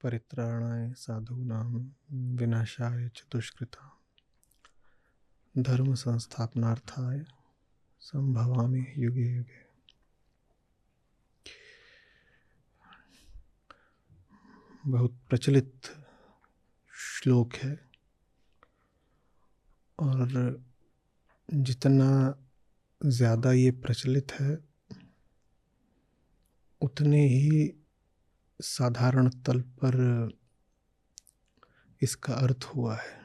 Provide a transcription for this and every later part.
परित्राणाय साधूनां विनाशाय च दुष्कृतां धर्म संस्थापनार्थाय संभवामि युगे युगे। बहुत प्रचलित श्लोक है और जितना ज़्यादा ये प्रचलित है उतने ही साधारण तल पर इसका अर्थ हुआ है,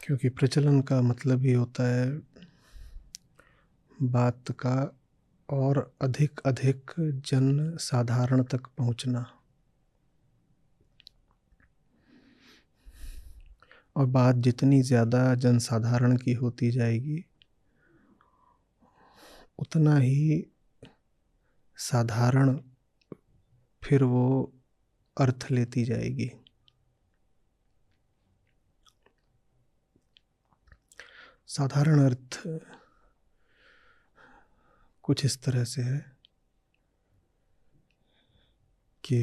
क्योंकि प्रचलन का मतलब ये होता है बात का और अधिक अधिक जन साधारण तक पहुंचना, और बात जितनी ज़्यादा जनसाधारण की होती जाएगी उतना ही साधारण फिर वो अर्थ लेती जाएगी। साधारण अर्थ कुछ इस तरह से है कि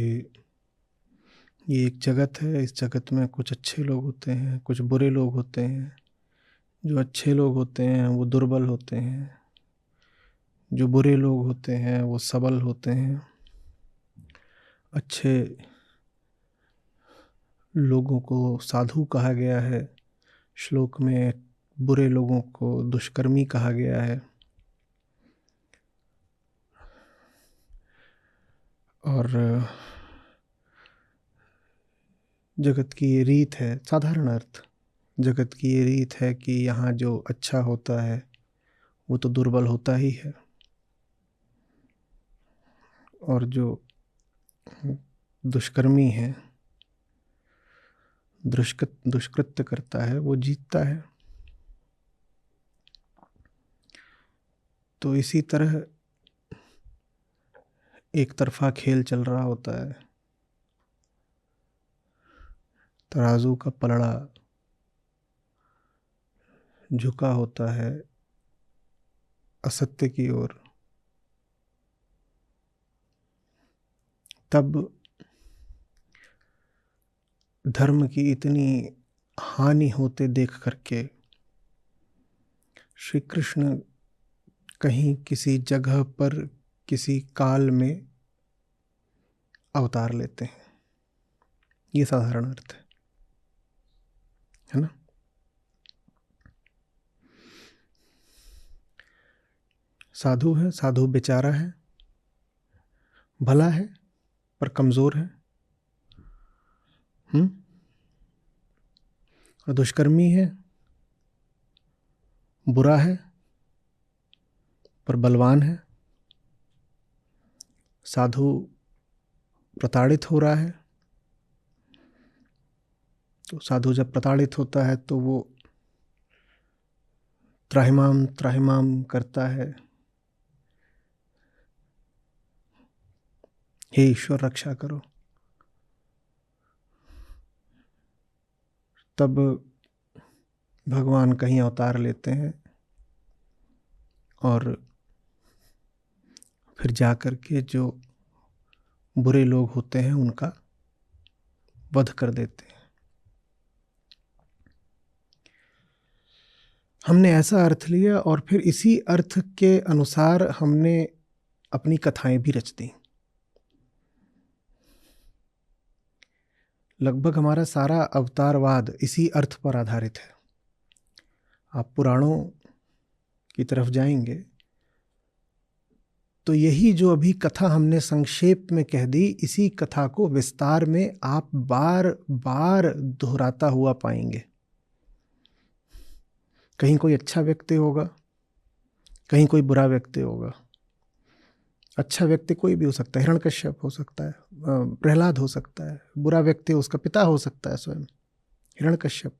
ये एक जगत है, इस जगत में कुछ अच्छे लोग होते हैं, कुछ बुरे लोग होते हैं। जो अच्छे लोग होते हैं वो दुर्बल होते हैं, जो बुरे लोग होते हैं वो सबल होते हैं। अच्छे लोगों को साधु कहा गया है श्लोक में, बुरे लोगों को दुष्कर्मी कहा गया है। और जगत की ये रीत है, साधारण अर्थ, जगत की ये रीत है कि यहाँ जो अच्छा होता है वो तो दुर्बल होता ही है, और जो दुष्कर्मी है, दुष्कृत्य करता है, वो जीतता है। तो इसी तरह एक तरफा खेल चल रहा होता है। तराजू का पलड़ा झुका होता है असत्य की ओर। तब धर्म की इतनी हानि होते देख करके श्री कृष्ण कहीं किसी जगह पर किसी काल में अवतार लेते हैं। ये साधारण अर्थ है ना। साधु है, साधु बेचारा है, भला है पर कमजोर है। और दुष्कर्मी है, बुरा है पर बलवान है। साधु प्रताड़ित हो रहा है, तो साधु जब प्रताड़ित होता है तो वो त्राहिमाम त्राहिमाम करता है, हे ईश्वर रक्षा करो। तब भगवान कहीं अवतार लेते हैं और फिर जाकर के जो बुरे लोग होते हैं उनका वध कर देते हैं। हमने ऐसा अर्थ लिया और फिर इसी अर्थ के अनुसार हमने अपनी कथाएं भी रच दी। लगभग हमारा सारा अवतारवाद इसी अर्थ पर आधारित है। आप पुराणों की तरफ जाएंगे तो यही जो अभी कथा हमने संक्षेप में कह दी, इसी कथा को विस्तार में आप बार बार दोहराता हुआ पाएंगे। कहीं कोई अच्छा व्यक्ति होगा, कहीं कोई बुरा व्यक्ति होगा। अच्छा व्यक्ति कोई भी हो सकता है, हिरण्यकश्यप हो सकता है, प्रहलाद हो सकता है। बुरा व्यक्ति उसका पिता हो सकता है, स्वयं हिरण्यकश्यप।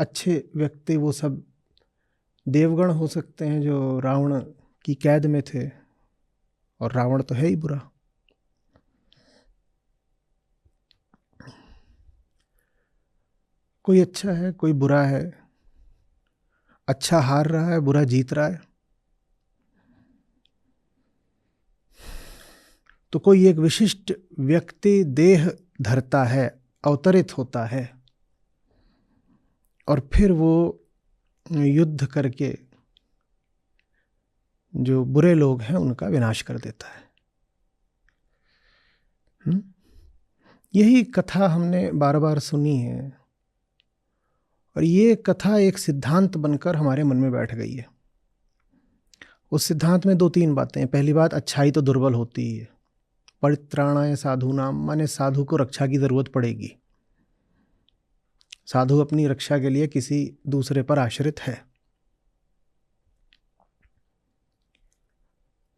अच्छे व्यक्ति वो सब देवगण हो सकते हैं जो रावण की कैद में थे, और रावण तो है ही बुरा। कोई अच्छा है, कोई बुरा है, अच्छा हार रहा है, बुरा जीत रहा है, तो कोई एक विशिष्ट व्यक्ति देह धरता है, अवतरित होता है, और फिर वो युद्ध करके जो बुरे लोग हैं उनका विनाश कर देता है। यही कथा हमने बार बार सुनी है, और ये कथा एक सिद्धांत बनकर हमारे मन में बैठ गई है। उस सिद्धांत में 2-3 बातें हैं। पहली बात, अच्छाई तो दुर्बल होती ही है। परित्राणाय साधूनाम, माने साधु को रक्षा की जरूरत पड़ेगी। साधु अपनी रक्षा के लिए किसी दूसरे पर आश्रित है।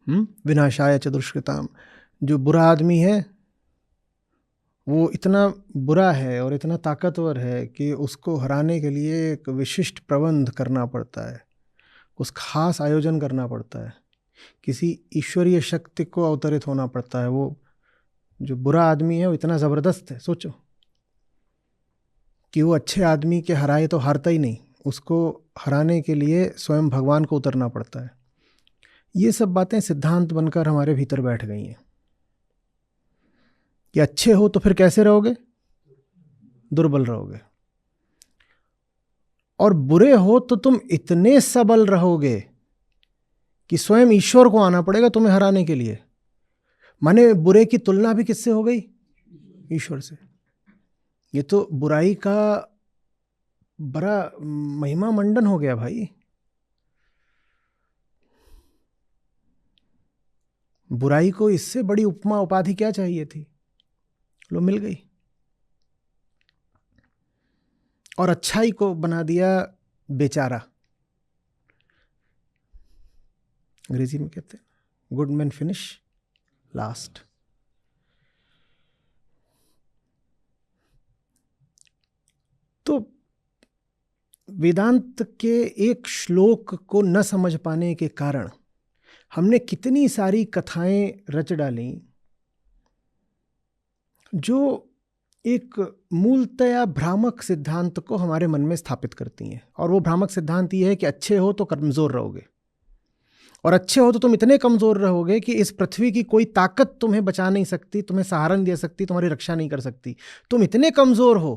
विनाशाय च दुष्कृताम, जो बुरा आदमी है वो इतना बुरा है और इतना ताकतवर है कि उसको हराने के लिए एक विशिष्ट प्रबंध करना पड़ता है, कुछ खास आयोजन करना पड़ता है, किसी ईश्वरीय शक्ति को अवतरित होना पड़ता है। वो जो बुरा आदमी है वो इतना ज़बरदस्त है, सोचो कि वो अच्छे आदमी के हराए तो हारता ही नहीं, उसको हराने के लिए स्वयं भगवान को उतरना पड़ता है। ये सब बातें सिद्धांत बनकर हमारे भीतर बैठ गई हैं कि अच्छे हो तो फिर कैसे रहोगे? दुर्बल रहोगे। और बुरे हो तो तुम इतने सबल रहोगे कि स्वयं ईश्वर को आना पड़ेगा तुम्हें हराने के लिए। माने बुरे की तुलना भी किससे हो गई? ईश्वर से। ये तो बुराई का बड़ा महिमा मंडन हो गया भाई। बुराई को इससे बड़ी उपमा उपाधि क्या चाहिए थी? लो मिल गई। और अच्छाई को बना दिया बेचारा। अंग्रेजी में कहते हैं गुड मैन फिनिश लास्ट। तो वेदांत के एक श्लोक को न समझ पाने के कारण हमने कितनी सारी कथाएं रच डाली जो एक मूलतया भ्रामक सिद्धांत को हमारे मन में स्थापित करती हैं। और वो भ्रामक सिद्धांत ये है कि अच्छे हो तो कमज़ोर रहोगे, और अच्छे हो तो तुम इतने कमज़ोर रहोगे कि इस पृथ्वी की कोई ताकत तुम्हें बचा नहीं सकती, तुम्हें सहारा नहीं दे सकती, तुम्हारी रक्षा नहीं कर सकती। तुम इतने कमज़ोर हो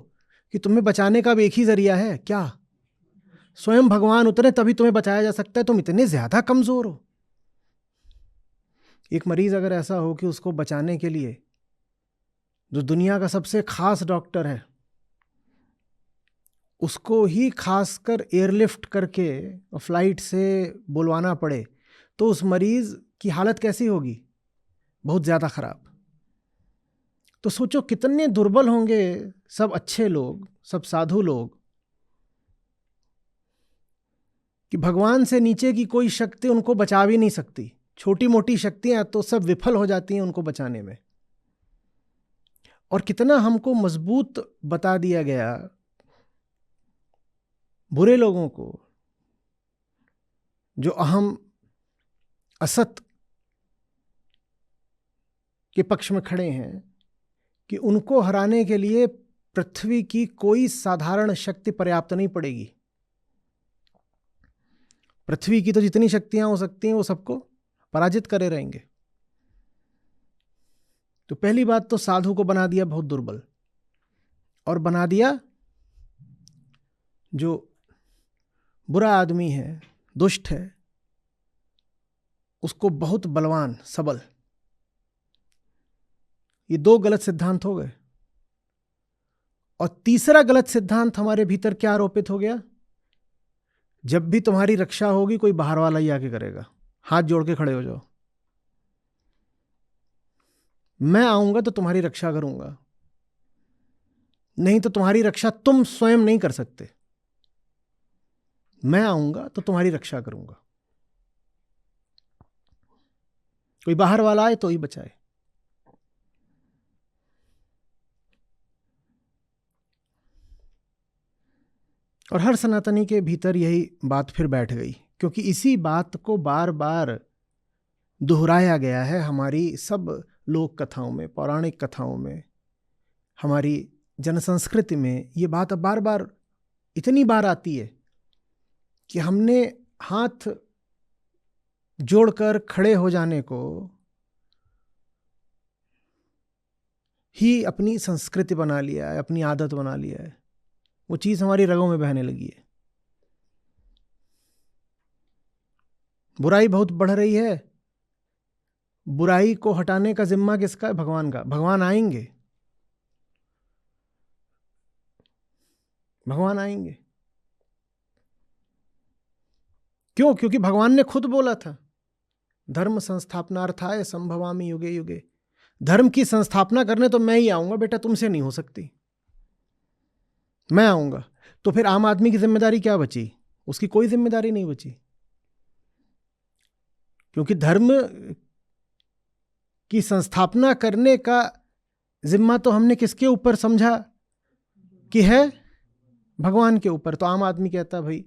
कि तुम्हें बचाने का भी एक ही जरिया है, क्या? स्वयं भगवान उतरे तभी तुम्हें बचाया जा सकता है। तुम इतने ज़्यादा कमज़ोर हो। एक मरीज़ अगर ऐसा हो कि उसको बचाने के लिए जो दुनिया का सबसे खास डॉक्टर है उसको ही खासकर एयरलिफ्ट करके फ्लाइट से बुलवाना पड़े, तो उस मरीज़ की हालत कैसी होगी? बहुत ज़्यादा ख़राब। तो सोचो कितने दुर्बल होंगे सब अच्छे लोग, सब साधु लोग, कि भगवान से नीचे की कोई शक्ति उनको बचा भी नहीं सकती। छोटी मोटी शक्तियां तो सब विफल हो जाती हैं उनको बचाने में। और कितना हमको मजबूत बता दिया गया बुरे लोगों को, जो अहम असत के पक्ष में खड़े हैं, कि उनको हराने के लिए पृथ्वी की कोई साधारण शक्ति पर्याप्त नहीं पड़ेगी। पृथ्वी की तो जितनी शक्तियां हो सकती हैं वो सबको पराजित करे रहेंगे। तो पहली बात तो साधु को बना दिया बहुत दुर्बल, और बना दिया जो बुरा आदमी है, दुष्ट है, उसको बहुत बलवान, सबल। ये 2 गलत सिद्धांत हो गए। और तीसरा गलत सिद्धांत हमारे भीतर क्या आरोपित हो गया? जब भी तुम्हारी रक्षा होगी कोई बाहर वाला ही आके करेगा। हाथ जोड़ के खड़े हो जाओ, मैं आऊंगा तो तुम्हारी रक्षा करूंगा, नहीं तो तुम्हारी रक्षा तुम स्वयं नहीं कर सकते। मैं आऊंगा तो तुम्हारी रक्षा करूंगा। कोई बाहर वाला आए तो ही बचाए। और हर सनातनी के भीतर यही बात फिर बैठ गई, क्योंकि इसी बात को बार बार दोहराया गया है हमारी सब लोक कथाओं में, पौराणिक कथाओं में, हमारी जनसंस्कृति में। ये बात अब बार बार इतनी बार आती है कि हमने हाथ जोड़कर खड़े हो जाने को ही अपनी संस्कृति बना लिया है, अपनी आदत बना लिया है। वो चीज हमारी रगों में बहने लगी है। बुराई बहुत बढ़ रही है। बुराई को हटाने का जिम्मा किसका है? भगवान का। भगवान आएंगे, भगवान आएंगे। क्यों? क्योंकि भगवान ने खुद बोला था, धर्म संस्थापनार्थाय संभवामि युगे युगे। धर्म की संस्थापना करने तो मैं ही आऊंगा बेटा, तुमसे नहीं हो सकती, मैं आऊंगा। तो फिर आम आदमी की जिम्मेदारी क्या बची? उसकी कोई जिम्मेदारी नहीं बची, क्योंकि धर्म की संस्थापना करने का जिम्मा तो हमने किसके ऊपर समझा कि है? भगवान के ऊपर। तो आम आदमी कहता है भाई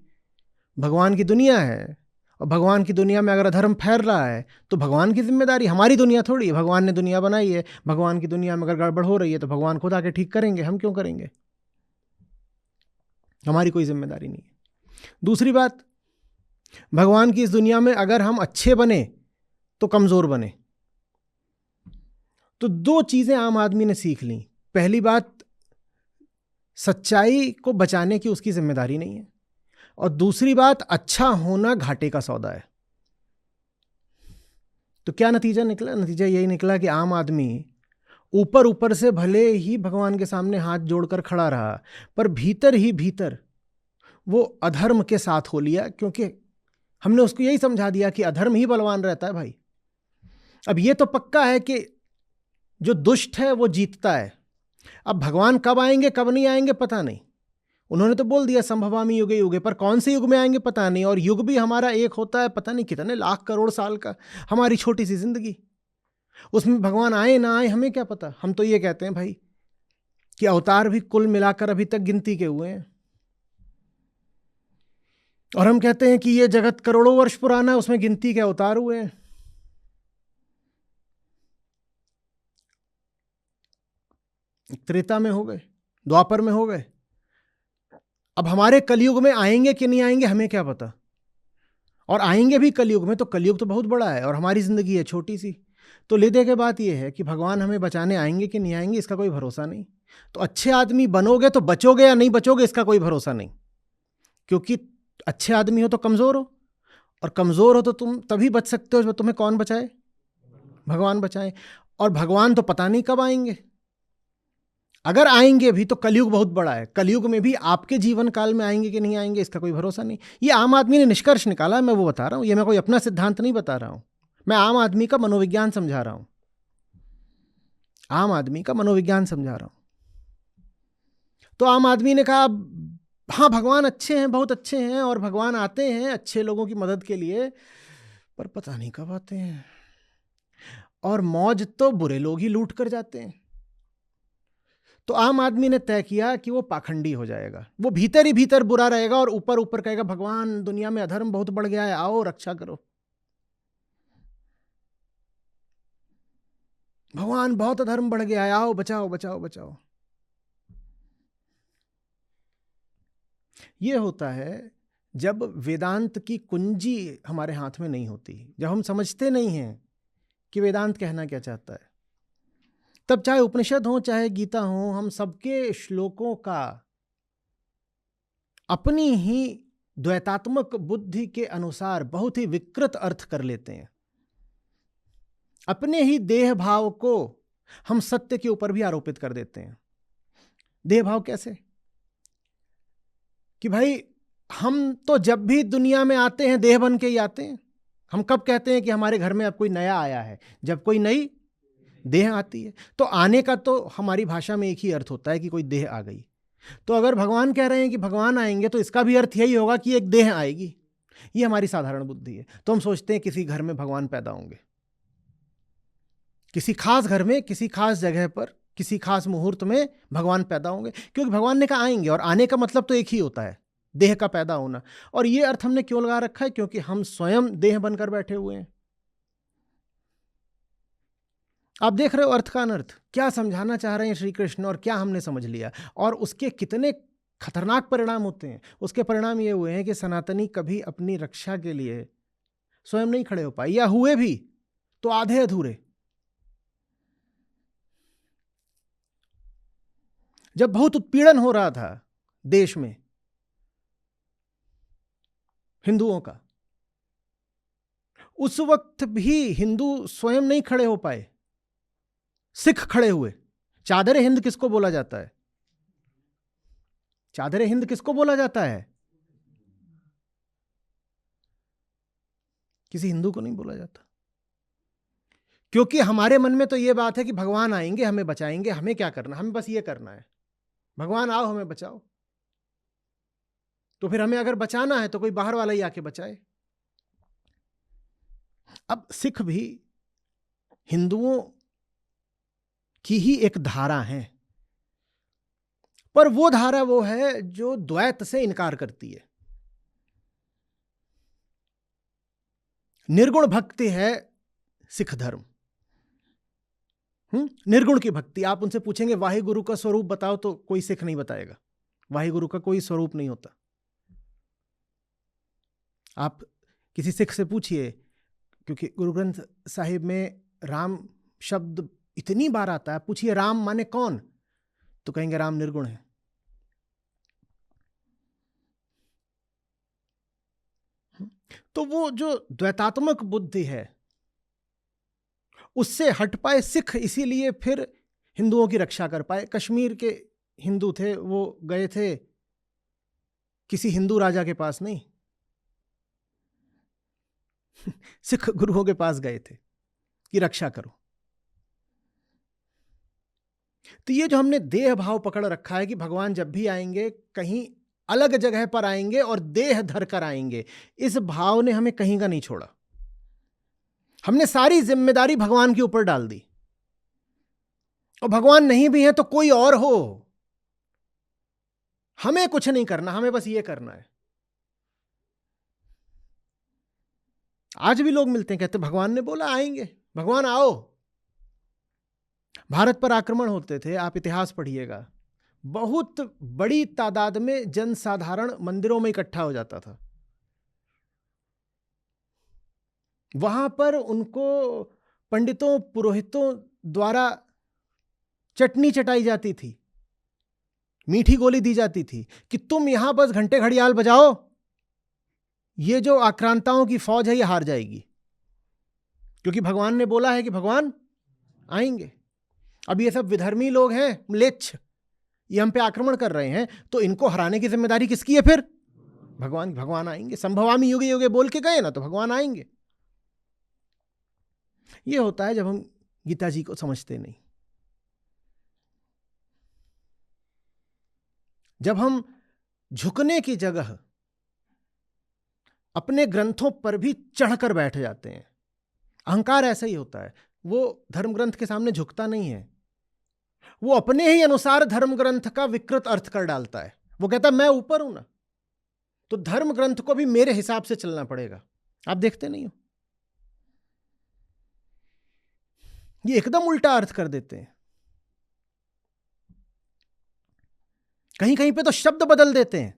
भगवान की दुनिया है, और भगवान की दुनिया में अगर अधर्म फैल रहा है तो भगवान की जिम्मेदारी, हमारी दुनिया थोड़ी है। भगवान ने दुनिया बनाई है, भगवान की दुनिया में अगर गड़बड़ हो रही है तो भगवान खुद आके ठीक करेंगे, हम क्यों करेंगे? हमारी कोई जिम्मेदारी नहीं है। दूसरी बात, भगवान की इस दुनिया में अगर हम अच्छे बने तो कमजोर बने। तो दो चीजें आम आदमी ने सीख ली। पहली बात, सच्चाई को बचाने की उसकी जिम्मेदारी नहीं है, और दूसरी बात, अच्छा होना घाटे का सौदा है। तो क्या नतीजा निकला? नतीजा यही निकला कि आम आदमी ऊपर ऊपर से भले ही भगवान के सामने हाथ जोड़कर खड़ा रहा, पर भीतर ही भीतर वो अधर्म के साथ हो लिया, क्योंकि हमने उसको यही समझा दिया कि अधर्म ही बलवान रहता है भाई। अब ये तो पक्का है कि जो दुष्ट है वो जीतता है। अब भगवान कब आएंगे कब नहीं आएंगे पता नहीं। उन्होंने तो बोल दिया संभवामि युगे युगे, पर कौन से युग में आएंगे पता नहीं। और युग भी हमारा एक होता है पता नहीं कितने लाख करोड़ साल का, हमारी छोटी सी जिंदगी, उसमें भगवान आए ना आए हमें क्या पता। हम तो ये कहते हैं भाई कि अवतार भी कुल मिलाकर अभी तक गिनती के हुए हैं, और हम कहते हैं कि ये जगत करोड़ों वर्ष पुराना है, उसमें गिनती के अवतार हुए हैं। त्रेता में हो गए, द्वापर में हो गए, अब हमारे कलयुग में आएंगे कि नहीं आएंगे हमें क्या पता। और आएंगे भी कलयुग में तो कलयुग तो बहुत बड़ा है और हमारी जिंदगी है छोटी सी। तो ले दे के बात यह है कि भगवान हमें बचाने आएंगे कि नहीं आएंगे इसका कोई भरोसा नहीं। तो अच्छे आदमी बनोगे तो बचोगे या नहीं बचोगे इसका कोई भरोसा नहीं, क्योंकि अच्छे आदमी हो तो कमजोर हो, और कमजोर हो तो तुम तभी बच सकते हो, तुम्हें कौन बचाए? भगवान बचाए। और भगवान तो पता नहीं कब आएंगे, अगर आएंगे भी तो कलयुग बहुत बड़ा है, कलयुग में भी आपके जीवन काल में आएंगे कि नहीं आएंगे इसका कोई भरोसा नहीं। ये आम आदमी ने निष्कर्ष निकाला है, मैं वो बता रहा हूं। ये मैं कोई अपना सिद्धांत नहीं बता रहा हूं, मैं आम आदमी का मनोविज्ञान समझा रहा हूं, आम आदमी का मनोविज्ञान समझा रहा हूं। तो आम आदमी ने कहा हाँ भगवान अच्छे हैं, बहुत अच्छे हैं, और भगवान आते हैं अच्छे लोगों की मदद के लिए, पर पता नहीं कब आते हैं, और मौज तो बुरे लोग ही लूट कर जाते हैं। तो आम आदमी ने तय किया कि वो पाखंडी हो जाएगा, वो भीतर ही भीतर बुरा रहेगा और ऊपर ऊपर कहेगा भगवान दुनिया में अधर्म बहुत बढ़ गया है, आओ रक्षा करो, भगवान बहुत अधर्म बढ़ गया है, आओ बचाओ बचाओ बचाओ। ये होता है जब वेदांत की कुंजी हमारे हाथ में नहीं होती, जब हम समझते नहीं हैं कि वेदांत कहना क्या चाहता है। तब चाहे उपनिषद हो चाहे गीता हो, हम सबके श्लोकों का अपनी ही द्वैतात्मक बुद्धि के अनुसार बहुत ही विकृत अर्थ कर लेते हैं। अपने ही देह भाव को हम सत्य के ऊपर भी आरोपित कर देते हैं। देह भाव कैसे? कि भाई हम तो जब भी दुनिया में आते हैं देह बन के ही आते हैं। हम कब कहते हैं कि हमारे घर में अब कोई नया आया है? जब कोई नई देह आती है। तो आने का तो हमारी भाषा में एक ही अर्थ होता है कि कोई देह आ गई। तो अगर भगवान कह रहे हैं कि भगवान आएंगे तो इसका भी अर्थ यही होगा कि एक देह आएगी। ये हमारी साधारण बुद्धि है। तो हम सोचते हैं किसी घर में भगवान पैदा होंगे, किसी खास घर में, किसी खास जगह पर, किसी खास मुहूर्त में भगवान पैदा होंगे, क्योंकि भगवान ने कहा आएंगे, और आने का मतलब तो एक ही होता है, देह का पैदा होना। और ये अर्थ हमने क्यों लगा रखा है? क्योंकि हम स्वयं देह बनकर बैठे हुए हैं। आप देख रहे हो अर्थ का अनर्थ, क्या समझाना चाह रहे हैं श्री कृष्ण और क्या हमने समझ लिया, और उसके कितने खतरनाक परिणाम होते हैं। उसके परिणाम ये हुए हैं कि सनातनी कभी अपनी रक्षा के लिए स्वयं नहीं खड़े हो पाए, या हुए भी तो आधे अधूरे। जब बहुत उत्पीड़न हो रहा था देश में हिंदुओं का, उस वक्त भी हिंदू स्वयं नहीं खड़े हो पाए, सिख खड़े हुए। चादर हिंद किसको बोला जाता है? चादर हिंद किसको बोला जाता है? किसी हिंदू को नहीं बोला जाता, क्योंकि हमारे मन में तो यह बात है कि भगवान आएंगे, हमें बचाएंगे, हमें क्या करना, हमें बस ये करना है, भगवान आओ हमें बचाओ। तो फिर हमें अगर बचाना है तो कोई बाहर वाला ही आके बचाए। अब सिख भी हिंदुओं की ही एक धारा है, पर वो धारा वो है जो द्वैत से इनकार करती है। निर्गुण भक्ति है सिख धर्म, निर्गुण की भक्ति। आप उनसे पूछेंगे वाहिगुरु का स्वरूप बताओ, तो कोई सिख नहीं बताएगा। वाहिगुरु का कोई स्वरूप नहीं होता। आप किसी सिख से पूछिए, क्योंकि गुरु ग्रंथ साहिब में राम शब्द इतनी बार आता है, पूछिए राम माने कौन, तो कहेंगे राम निर्गुण है। तो वो जो द्वैतात्मक बुद्धि है उससे हट पाए सिख, इसीलिए फिर हिंदुओं की रक्षा कर पाए। कश्मीर के हिंदू थे, वो गए थे किसी हिंदू राजा के पास नहीं, सिख गुरुओं के पास गए थे कि रक्षा करो। तो ये जो हमने देह भाव पकड़ रखा है कि भगवान जब भी आएंगे कहीं अलग जगह पर आएंगे और देह धर कर आएंगे, इस भाव ने हमें कहीं का नहीं छोड़ा। हमने सारी जिम्मेदारी भगवान के ऊपर डाल दी, और भगवान नहीं भी है तो कोई और हो, हमें कुछ नहीं करना, हमें बस ये करना है। आज भी लोग मिलते हैं, कहते भगवान ने बोला आएंगे, भगवान आओ। भारत पर आक्रमण होते थे, आप इतिहास पढ़िएगा, बहुत बड़ी तादाद में जनसाधारण मंदिरों में इकट्ठा हो जाता था। वहां पर उनको पंडितों पुरोहितों द्वारा चटनी चटाई जाती थी, मीठी गोली दी जाती थी कि तुम यहां बस घंटे घड़ियाल बजाओ, ये जो आक्रांताओं की फौज है ये हार जाएगी, क्योंकि भगवान ने बोला है कि भगवान आएंगे। अब ये सब विधर्मी लोग हैं, म्लेच्छ, ये हम पे आक्रमण कर रहे हैं, तो इनको हराने की जिम्मेदारी किसकी है? फिर भगवान। भगवान आएंगे, संभवामि युगे युगे बोल के गए ना, तो भगवान आएंगे। ये होता है जब हम गीता जी को समझते नहीं, जब हम झुकने की जगह अपने ग्रंथों पर भी चढ़कर बैठ जाते हैं। अहंकार ऐसा ही होता है, वो धर्म ग्रंथ के सामने झुकता नहीं है, वो अपने ही अनुसार धर्म ग्रंथ का विकृत अर्थ कर डालता है। वो कहता है मैं ऊपर हूं ना, तो धर्म ग्रंथ को भी मेरे हिसाब से चलना पड़ेगा। आप देखते नहीं हो, ये एकदम उल्टा अर्थ कर देते हैं। कहीं कहीं पे तो शब्द बदल देते हैं,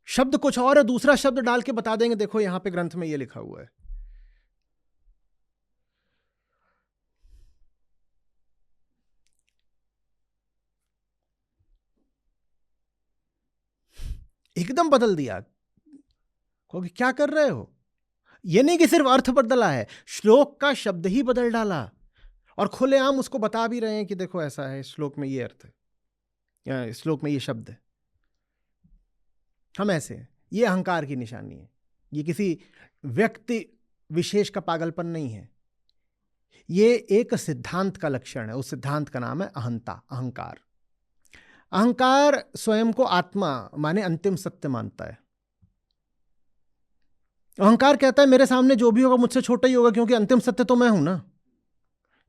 शब्द कुछ और है, दूसरा शब्द डाल के बता देंगे देखो यहां पे ग्रंथ में ये लिखा हुआ है। एकदम बदल दिया। क्योंकि क्या कर रहे हो? ये नहीं कि सिर्फ अर्थ बदला है, श्लोक का शब्द ही बदल डाला, और खुलेआम उसको बता भी रहे हैं कि देखो ऐसा है, श्लोक में ये अर्थ है या श्लोक में ये शब्द है। हम ऐसे हैं, ये अहंकार की निशानी है। ये किसी व्यक्ति विशेष का पागलपन नहीं है, ये एक सिद्धांत का लक्षण है। उस सिद्धांत का नाम है अहंता, अहंकार। अहंकार स्वयं को आत्मा माने अंतिम सत्य मानता है। अहंकार कहता है मेरे सामने जो भी होगा मुझसे छोटा ही होगा, क्योंकि अंतिम सत्य तो मैं हूं ना।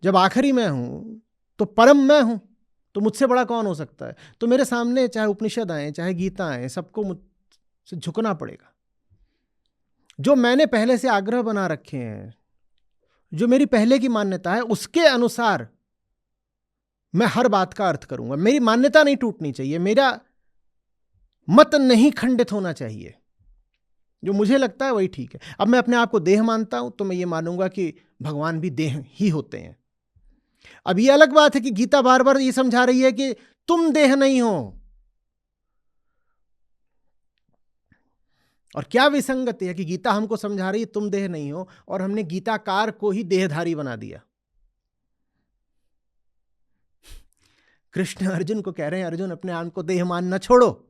जब आखिरी मैं हूं तो परम मैं हूं, तो मुझसे बड़ा कौन हो सकता है? तो मेरे सामने चाहे उपनिषद आए चाहे गीता आए, सबको मुझसे झुकना पड़ेगा। जो मैंने पहले से आग्रह बना रखे हैं, जो मेरी पहले की मान्यता है, उसके अनुसार मैं हर बात का अर्थ करूंगा, मेरी मान्यता नहीं टूटनी चाहिए, मेरा मत नहीं खंडित होना चाहिए, जो मुझे लगता है वही ठीक है। अब मैं अपने आप को देह मानता हूं तो मैं ये मानूंगा कि भगवान भी देह ही होते हैं। अब ये अलग बात है कि गीता बार बार ये समझा रही है कि तुम देह नहीं हो, और क्या विसंगति है कि गीता हमको समझा रही है तुम देह नहीं हो, और हमने गीताकार को ही देहधारी बना दिया। कृष्ण अर्जुन को कह रहे हैं, अर्जुन अपने आप को देह मानना छोड़ो,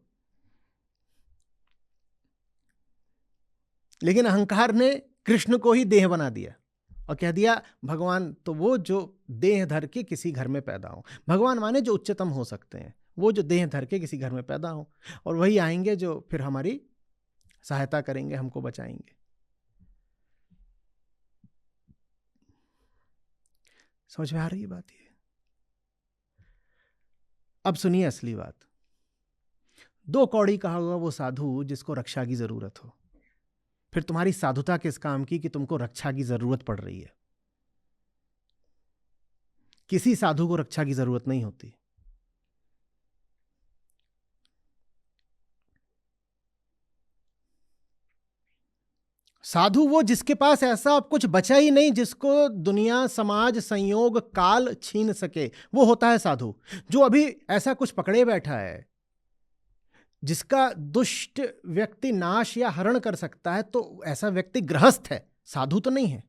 लेकिन अहंकार ने कृष्ण को ही देह बना दिया और कह दिया भगवान तो वो जो देह धर के किसी घर में पैदा हो। भगवान माने जो उच्चतम हो सकते हैं, वो जो देह धर के किसी घर में पैदा हो, और वही आएंगे जो फिर हमारी सहायता करेंगे, हमको बचाएंगे। समझ में आ रही है बात? ये अब सुनिए असली बात। 2 कौड़ी कहा हुआ वो साधु जिसको रक्षा की जरूरत हो। फिर तुम्हारी साधुता किस काम की कि तुमको रक्षा की जरूरत पड़ रही है? किसी साधु को रक्षा की जरूरत नहीं होती। साधु वो जिसके पास ऐसा कुछ बचा ही नहीं जिसको दुनिया, समाज, संयोग, काल छीन सके, वो होता है साधु। जो अभी ऐसा कुछ पकड़े बैठा है जिसका दुष्ट व्यक्ति नाश या हरण कर सकता है, तो ऐसा व्यक्ति गृहस्थ है, साधु तो नहीं है।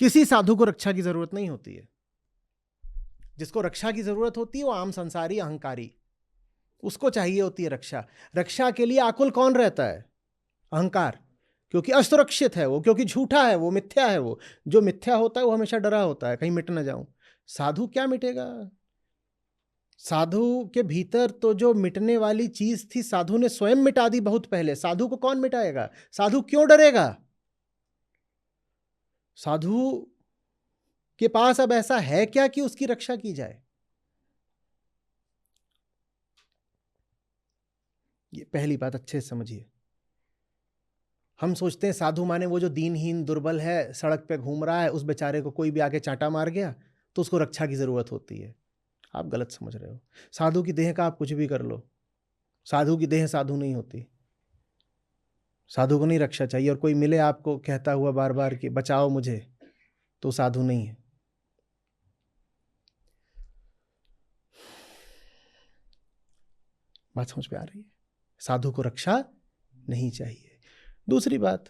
किसी साधु को रक्षा की जरूरत नहीं होती है। जिसको रक्षा की जरूरत होती है वो आम संसारी, अहंकारी, उसको चाहिए होती है रक्षा। रक्षा के लिए आकुल कौन रहता है? अहंकार, क्योंकि असुरक्षित है वो, क्योंकि झूठा है वो, मिथ्या है वो। जो मिथ्या होता है वो हमेशा डरा होता है कहीं मिट ना जाऊं। साधु क्या मिटेगा? साधु के भीतर तो जो मिटने वाली चीज थी साधु ने स्वयं मिटा दी बहुत पहले। साधु को कौन मिटाएगा? साधु क्यों डरेगा? साधु के पास अब ऐसा है क्या कि उसकी रक्षा की जाए? ये पहली बात अच्छे से समझिए। हम सोचते हैं साधु माने वो जो दीनहीन, दुर्बल है, सड़क पे घूम रहा है, उस बेचारे को कोई भी आके चांटा मार गया तो उसको रक्षा की जरूरत होती है। आप गलत समझ रहे हो। साधु की देह का आप कुछ भी कर लो, साधु की देह साधु नहीं होती। साधु को नहीं रक्षा चाहिए, और कोई मिले आपको कहता हुआ बार बार कि बचाओ मुझे, तो साधु नहीं है। बात समझ में आ रही है? साधु को रक्षा नहीं चाहिए। दूसरी बात,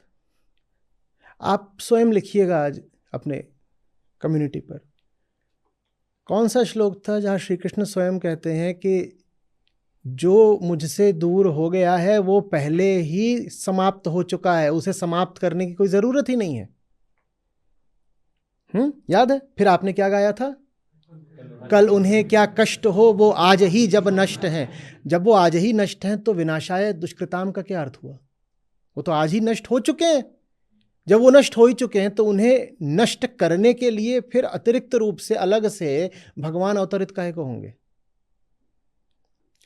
आप स्वयं लिखिएगा आज अपने कम्युनिटी पर, कौन सा श्लोक था जहां श्री कृष्ण स्वयं कहते हैं कि जो मुझसे दूर हो गया है वो पहले ही समाप्त हो चुका है, उसे समाप्त करने की कोई जरूरत ही नहीं है। याद है? फिर आपने क्या गाया था? कल उन्हें क्या कष्ट हो वो आज ही जब नष्ट हैं। जब वो आज ही नष्ट हैं तो विनाशाय दुष्कृताम का क्या अर्थ हुआ? वो तो आज ही नष्ट हो चुके हैं। जब वो नष्ट हो ही चुके हैं तो उन्हें नष्ट करने के लिए फिर अतिरिक्त रूप से अलग से भगवान अवतरित काहे को होंगे?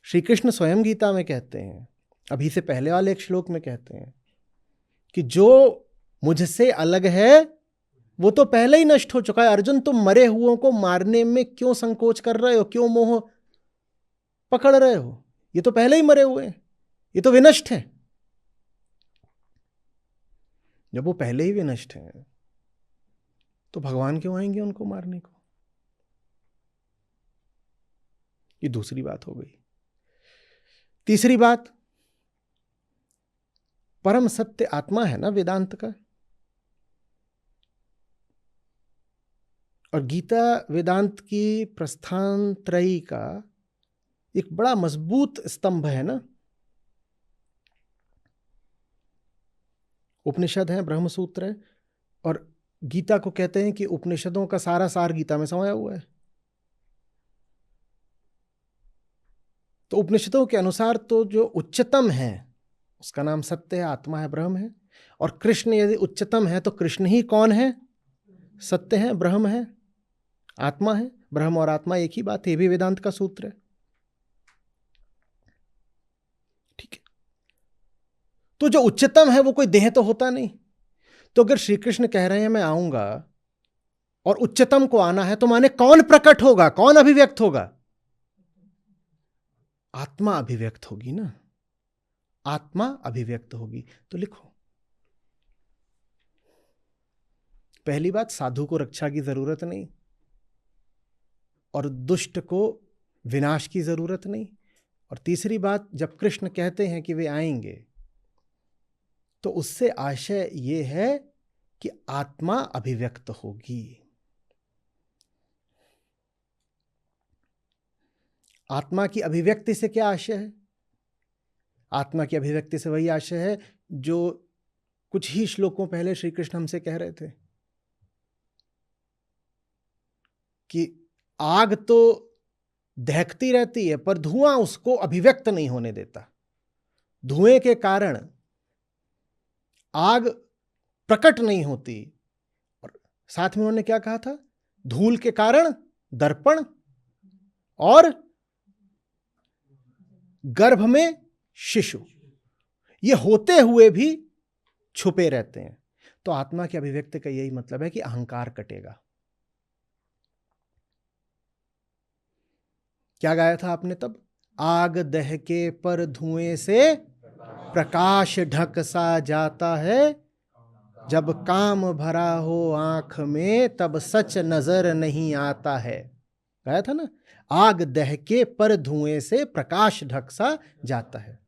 श्री कृष्ण स्वयं गीता में कहते हैं, अभी से पहले वाले एक श्लोक में कहते हैं कि जो मुझसे अलग है वो तो पहले ही नष्ट हो चुका है। अर्जुन, तुम मरे हुओं को मारने में क्यों संकोच कर रहे हो? क्यों मोह पकड़ रहे हो? ये तो पहले ही मरे हुए हैं, ये तो विनष्ट है। जब वो पहले ही विनष्ट हैं तो भगवान क्यों आएंगे उनको मारने को? ये दूसरी बात हो गई। तीसरी बात, परम सत्य आत्मा है ना वेदांत का, और गीता वेदांत की प्रस्थान त्रयी का एक बड़ा मजबूत स्तंभ है ना। उपनिषद है, ब्रह्मसूत्र है, और गीता को कहते हैं कि उपनिषदों का सारा सार गीता में समाया हुआ है। तो उपनिषदों के अनुसार तो जो उच्चतम है उसका नाम सत्य है, आत्मा है, ब्रह्म है। और कृष्ण यदि उच्चतम है तो कृष्ण ही कौन है? सत्य है, ब्रह्म है, आत्मा है। ब्रह्म और आत्मा एक ही बात है, ये भी वेदांत का सूत्र है। ठीक है, तो जो उच्चतम है वो कोई देह तो होता नहीं। तो अगर श्री कृष्ण कह रहे हैं मैं आऊंगा और उच्चतम को आना है तो माने कौन प्रकट होगा, कौन अभिव्यक्त होगा? आत्मा अभिव्यक्त होगी ना, आत्मा अभिव्यक्त होगी। तो लिखो, पहली बात, साधु को रक्षा की जरूरत नहीं, और दुष्ट को विनाश की जरूरत नहीं। और तीसरी बात, जब कृष्ण कहते हैं कि वे आएंगे, तो उससे आशय यह है कि आत्मा अभिव्यक्त होगी। आत्मा की अभिव्यक्ति से क्या आशय है? आत्मा की अभिव्यक्ति से वही आशय है जो कुछ ही श्लोकों पहले श्री कृष्ण हमसे कह रहे थे कि आग तो दहकती रहती है पर धुआं उसको अभिव्यक्त नहीं होने देता। धुएं के कारण आग प्रकट नहीं होती। और साथ में उन्होंने क्या कहा था? धूल के कारण दर्पण, और गर्भ में शिशु, ये होते हुए भी छुपे रहते हैं। तो आत्मा की अभिव्यक्ति का यही मतलब है कि अहंकार कटेगा। क्या गाया था आपने तब? आग दहके पर धुएं से प्रकाश ढक सा जाता है, जब काम भरा हो आंख में तब सच नजर नहीं आता है। गाया था ना, आग दहके पर धुएं से प्रकाश ढक सा जाता है।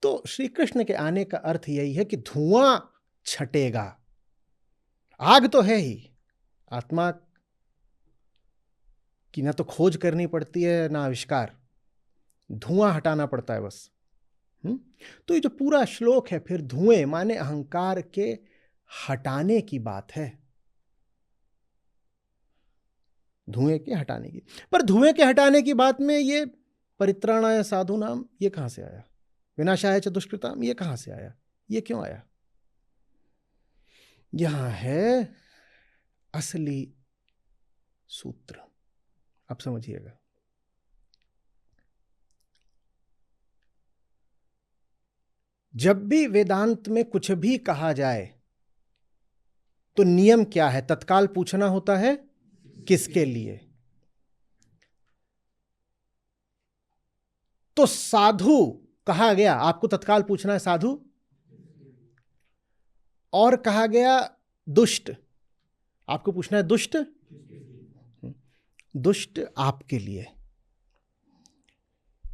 तो श्री कृष्ण के आने का अर्थ यही है कि धुआं छटेगा। आग तो है ही, आत्मा की ना तो खोज करनी पड़ती है ना आविष्कार, धुआं हटाना पड़ता है बस। तो ये जो पूरा श्लोक है, फिर धुएं माने अहंकार के हटाने की बात है, धुएं के हटाने की। पर धुएं के हटाने की बात में ये परित्राणाय साधूनाम, ये कहां से आया? विनाशाय च दुष्कृताम, ये कहां से आया? ये क्यों आया? यहां है असली सूत्र, आप समझिएगा। जब भी वेदांत में कुछ भी कहा जाए तो नियम क्या है? तत्काल पूछना होता है किसके लिए? तो साधु कहा गया, आपको तत्काल पूछना है साधु, और कहा गया दुष्ट, आपको पूछना है दुष्ट। दुष्ट आपके लिए,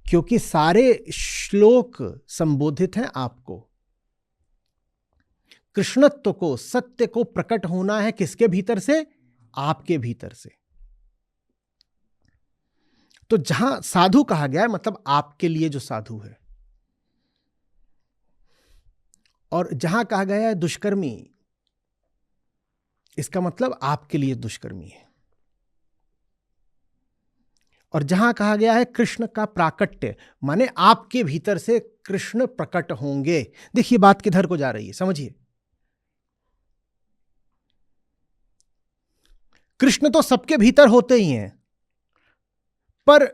क्योंकि सारे श्लोक संबोधित हैं आपको। कृष्णत्व को, सत्य को प्रकट होना है किसके भीतर से? आपके भीतर से। तो जहां साधु कहा गया है मतलब आपके लिए जो साधु है, और जहां कहा गया है दुष्कर्मी, इसका मतलब आपके लिए दुष्कर्मी है। और जहां कहा गया है कृष्ण का प्राकट्य, माने आपके भीतर से कृष्ण प्रकट होंगे। देखिए बात किधर को जा रही है, समझिए। कृष्ण तो सबके भीतर होते ही हैं, पर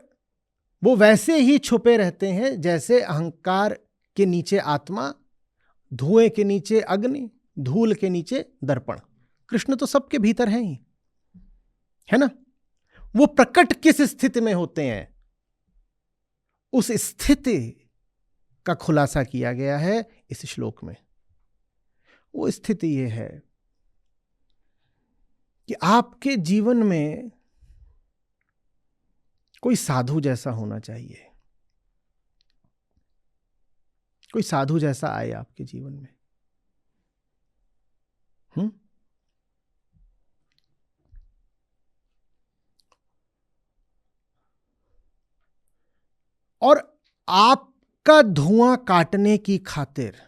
वो वैसे ही छुपे रहते हैं जैसे अहंकार के नीचे आत्मा, धुएं के नीचे अग्नि, धूल के नीचे दर्पण। कृष्ण तो सबके भीतर हैं ही, है ना। वो प्रकट किस स्थिति में होते हैं, उस स्थिति का खुलासा किया गया है इस श्लोक में। वो स्थिति ये है कि आपके जीवन में कोई साधु जैसा होना चाहिए, कोई साधु जैसा आए आपके जीवन में। और आपका धुआं काटने की खातिर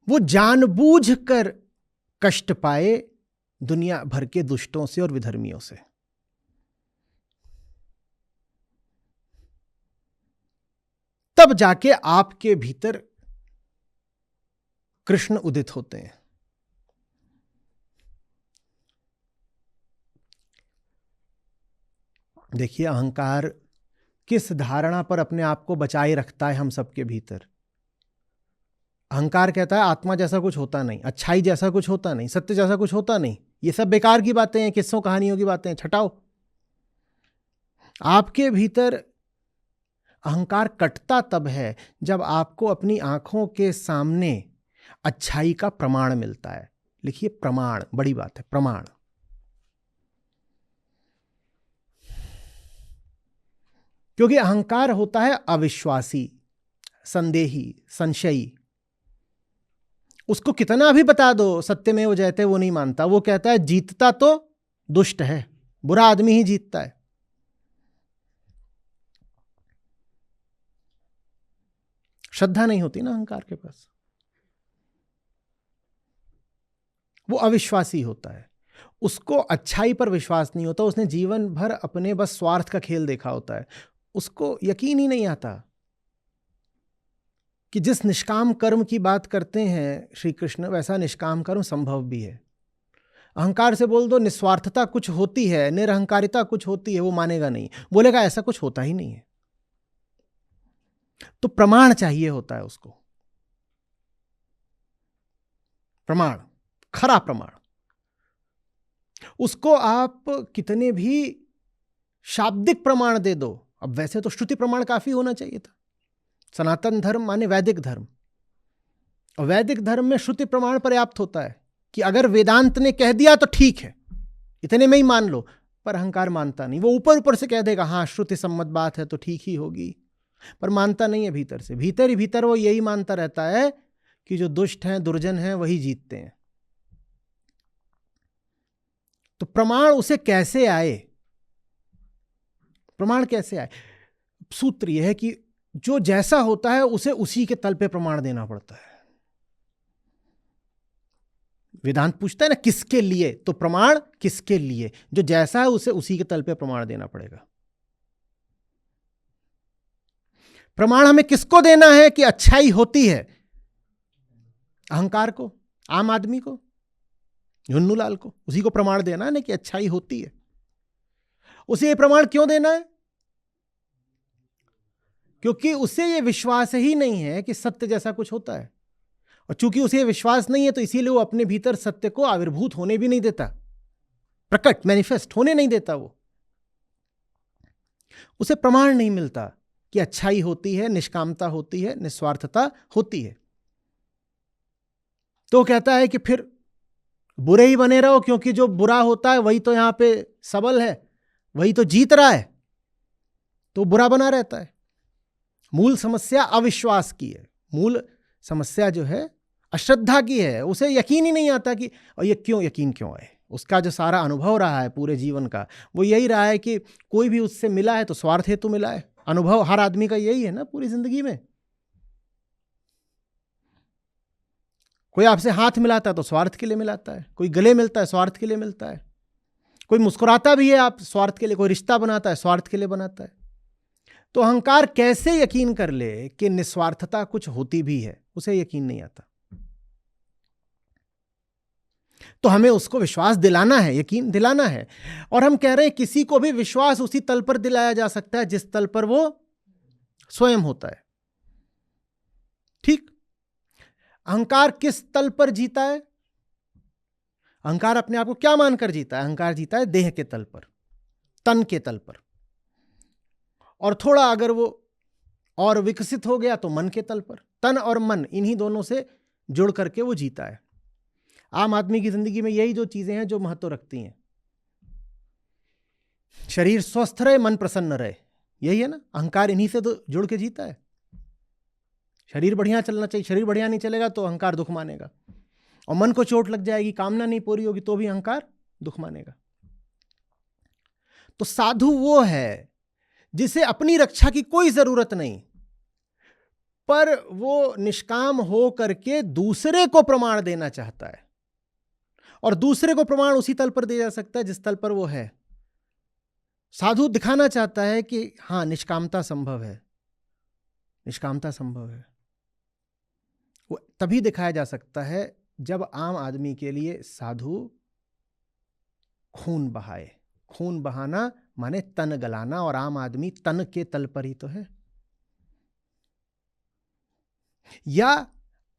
वो जानबूझकर कष्ट पाए दुनिया भर के दुष्टों से और विधर्मियों से। तब जाके आपके भीतर कृष्ण उदित होते हैं। देखिए अहंकार किस धारणा पर अपने आप को बचाए रखता है हम सबके भीतर। अहंकार कहता है आत्मा जैसा कुछ होता नहीं, अच्छाई जैसा कुछ होता नहीं, सत्य जैसा कुछ होता नहीं, ये सब बेकार की बातें हैं, किस्सों कहानियों की बातें हैं, छटाओ। आपके भीतर अहंकार कटता तब है जब आपको अपनी आंखों के सामने अच्छाई का प्रमाण मिलता है। लिखिए प्रमाण, बड़ी बात है, प्रमाण। क्योंकि अहंकार होता है अविश्वासी, संदेही, संशयी। उसको कितना भी बता दो सत्यमेव जयते, वो नहीं मानता। वो कहता है जीतता तो दुष्ट है, बुरा आदमी ही जीतता है। श्रद्धा नहीं होती ना अहंकार के पास, वो अविश्वासी होता है। उसको अच्छाई पर विश्वास नहीं होता, उसने जीवन भर अपने बस स्वार्थ का खेल देखा होता है। उसको यकीन ही नहीं आता कि जिस निष्काम कर्म की बात करते हैं श्री कृष्ण, वैसा निष्काम कर्म संभव भी है। अहंकार से बोल दो निस्वार्थता कुछ होती है, निरहंकारिता कुछ होती है, वो मानेगा नहीं, बोलेगा ऐसा कुछ होता ही नहीं है। तो प्रमाण चाहिए होता है उसको, प्रमाण, खरा प्रमाण। उसको आप कितने भी शाब्दिक प्रमाण दे दो। अब वैसे तो श्रुति प्रमाण काफी होना चाहिए था। सनातन धर्म माने वैदिक धर्म, और वैदिक धर्म में श्रुति प्रमाण पर्याप्त होता है कि अगर वेदांत ने कह दिया तो ठीक है, इतने में ही मान लो। पर अहंकार मानता नहीं, वो ऊपर ऊपर से कह देगा हाँ श्रुति सम्मत बात है तो ठीक ही होगी, पर मानता नहीं है। भीतर से, भीतर ही भीतर वो यही मानता रहता है कि जो दुष्ट हैं, दुर्जन हैं, वही जीतते हैं। तो प्रमाण उसे कैसे आए, प्रमाण कैसे आए? सूत्र यह है कि जो जैसा होता है उसे उसी के तल पे प्रमाण देना पड़ता है। वेदांत पूछता है ना किसके लिए, तो प्रमाण किसके लिए, जो जैसा है उसे उसी के तल पे प्रमाण देना पड़ेगा। प्रमाण हमें किसको देना है कि अच्छाई होती है? अहंकार को, आम आदमी को, झुन्नूलाल को, उसी को प्रमाण देना है ना कि अच्छाई होती है। उसे ये प्रमाण क्यों देना है? क्योंकि उसे ये विश्वास ही नहीं है कि सत्य जैसा कुछ होता है, और चूंकि उसे विश्वास नहीं है तो इसीलिए वो अपने भीतर सत्य को आविर्भूत होने भी नहीं देता, प्रकट, मैनिफेस्ट होने नहीं देता। वो उसे प्रमाण नहीं मिलता कि अच्छाई होती है, निष्कामता होती है, निस्वार्थता होती है। तो कहता है कि फिर बुरे ही बने रहो, क्योंकि जो बुरा होता है वही तो यहां पे सबल है, वही तो जीत रहा है, तो बुरा बना रहता है। मूल समस्या अविश्वास की है, मूल समस्या जो है अश्रद्धा की है। उसे यकीन ही नहीं आता कि, और ये क्यों, यकीन क्यों है? उसका जो सारा अनुभव रहा है पूरे जीवन का, वो यही रहा है कि कोई भी उससे मिला है तो स्वार्थ हेतु मिला है। अनुभव हर आदमी का यही है ना पूरी जिंदगी में। कोई आपसे हाथ मिलाता है तो स्वार्थ के लिए मिलाता है, कोई गले मिलता है स्वार्थ के लिए मिलता है, कोई मुस्कुराता भी है आप स्वार्थ के लिए, कोई रिश्ता बनाता है स्वार्थ के लिए बनाता है। तो अहंकार कैसे यकीन कर ले कि निस्वार्थता कुछ होती भी है? उसे यकीन नहीं आता। तो हमें उसको विश्वास दिलाना है, यकीन दिलाना है। और हम कह रहे हैं किसी को भी विश्वास उसी तल पर दिलाया जा सकता है जिस तल पर वो स्वयं होता है। ठीक? अहंकार किस तल पर जीता है? अहंकार अपने आप को क्या मानकर जीता है? अहंकार जीता है देह के तल पर, तन के तल पर, और थोड़ा अगर वो और विकसित हो गया तो मन के तल पर। तन और मन, इन्हीं दोनों से जुड़ करके वो जीता है। आम आदमी की जिंदगी में यही दो चीजें हैं जो महत्व रखती हैं। शरीर स्वस्थ रहे, मन प्रसन्न रहे, यही है ना। अहंकार इन्हीं से तो जुड़ के जीता है। शरीर बढ़िया चलना चाहिए, शरीर बढ़िया नहीं चलेगा तो अहंकार दुख मानेगा, और मन को चोट लग जाएगी, कामना नहीं पूरी होगी तो भी अहंकार दुख मानेगा। तो साधु वो है जिसे अपनी रक्षा की कोई जरूरत नहीं, पर वो निष्काम हो करके दूसरे को प्रमाण देना चाहता है। और दूसरे को प्रमाण उसी तल पर दिया जा सकता है जिस तल पर वो है। साधु दिखाना चाहता है कि हां निष्कामता संभव है, निष्कामता संभव है। वो तभी दिखाया जा सकता है जब आम आदमी के लिए साधु खून बहाए। खून बहाना माने तन गलाना, और आम आदमी तन के तल पर ही तो है। या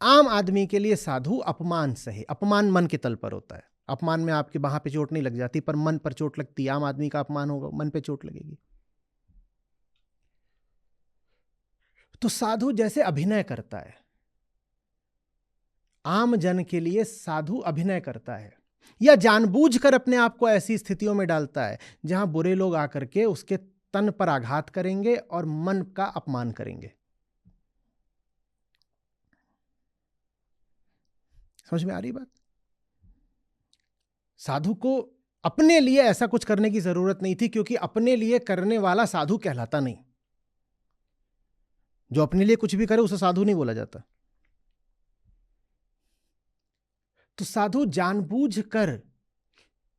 आम आदमी के लिए साधु अपमान सहे। अपमान मन के तल पर होता है। अपमान में आपके वहां पे चोट नहीं लग जाती, पर मन पर चोट लगती है। आम आदमी का अपमान होगा, मन पे चोट लगेगी। तो साधु जैसे अभिनय करता है, आम जन के लिए साधु अभिनय करता है, या जानबूझकर अपने आप को ऐसी स्थितियों में डालता है जहां बुरे लोग आकर के उसके तन पर आघात करेंगे और मन का अपमान करेंगे। समझ में आ रही बात? साधु को अपने लिए ऐसा कुछ करने की जरूरत नहीं थी, क्योंकि अपने लिए करने वाला साधु कहलाता नहीं। जो अपने लिए कुछ भी करे उसे साधु नहीं बोला जाता। तो साधु जानबूझकर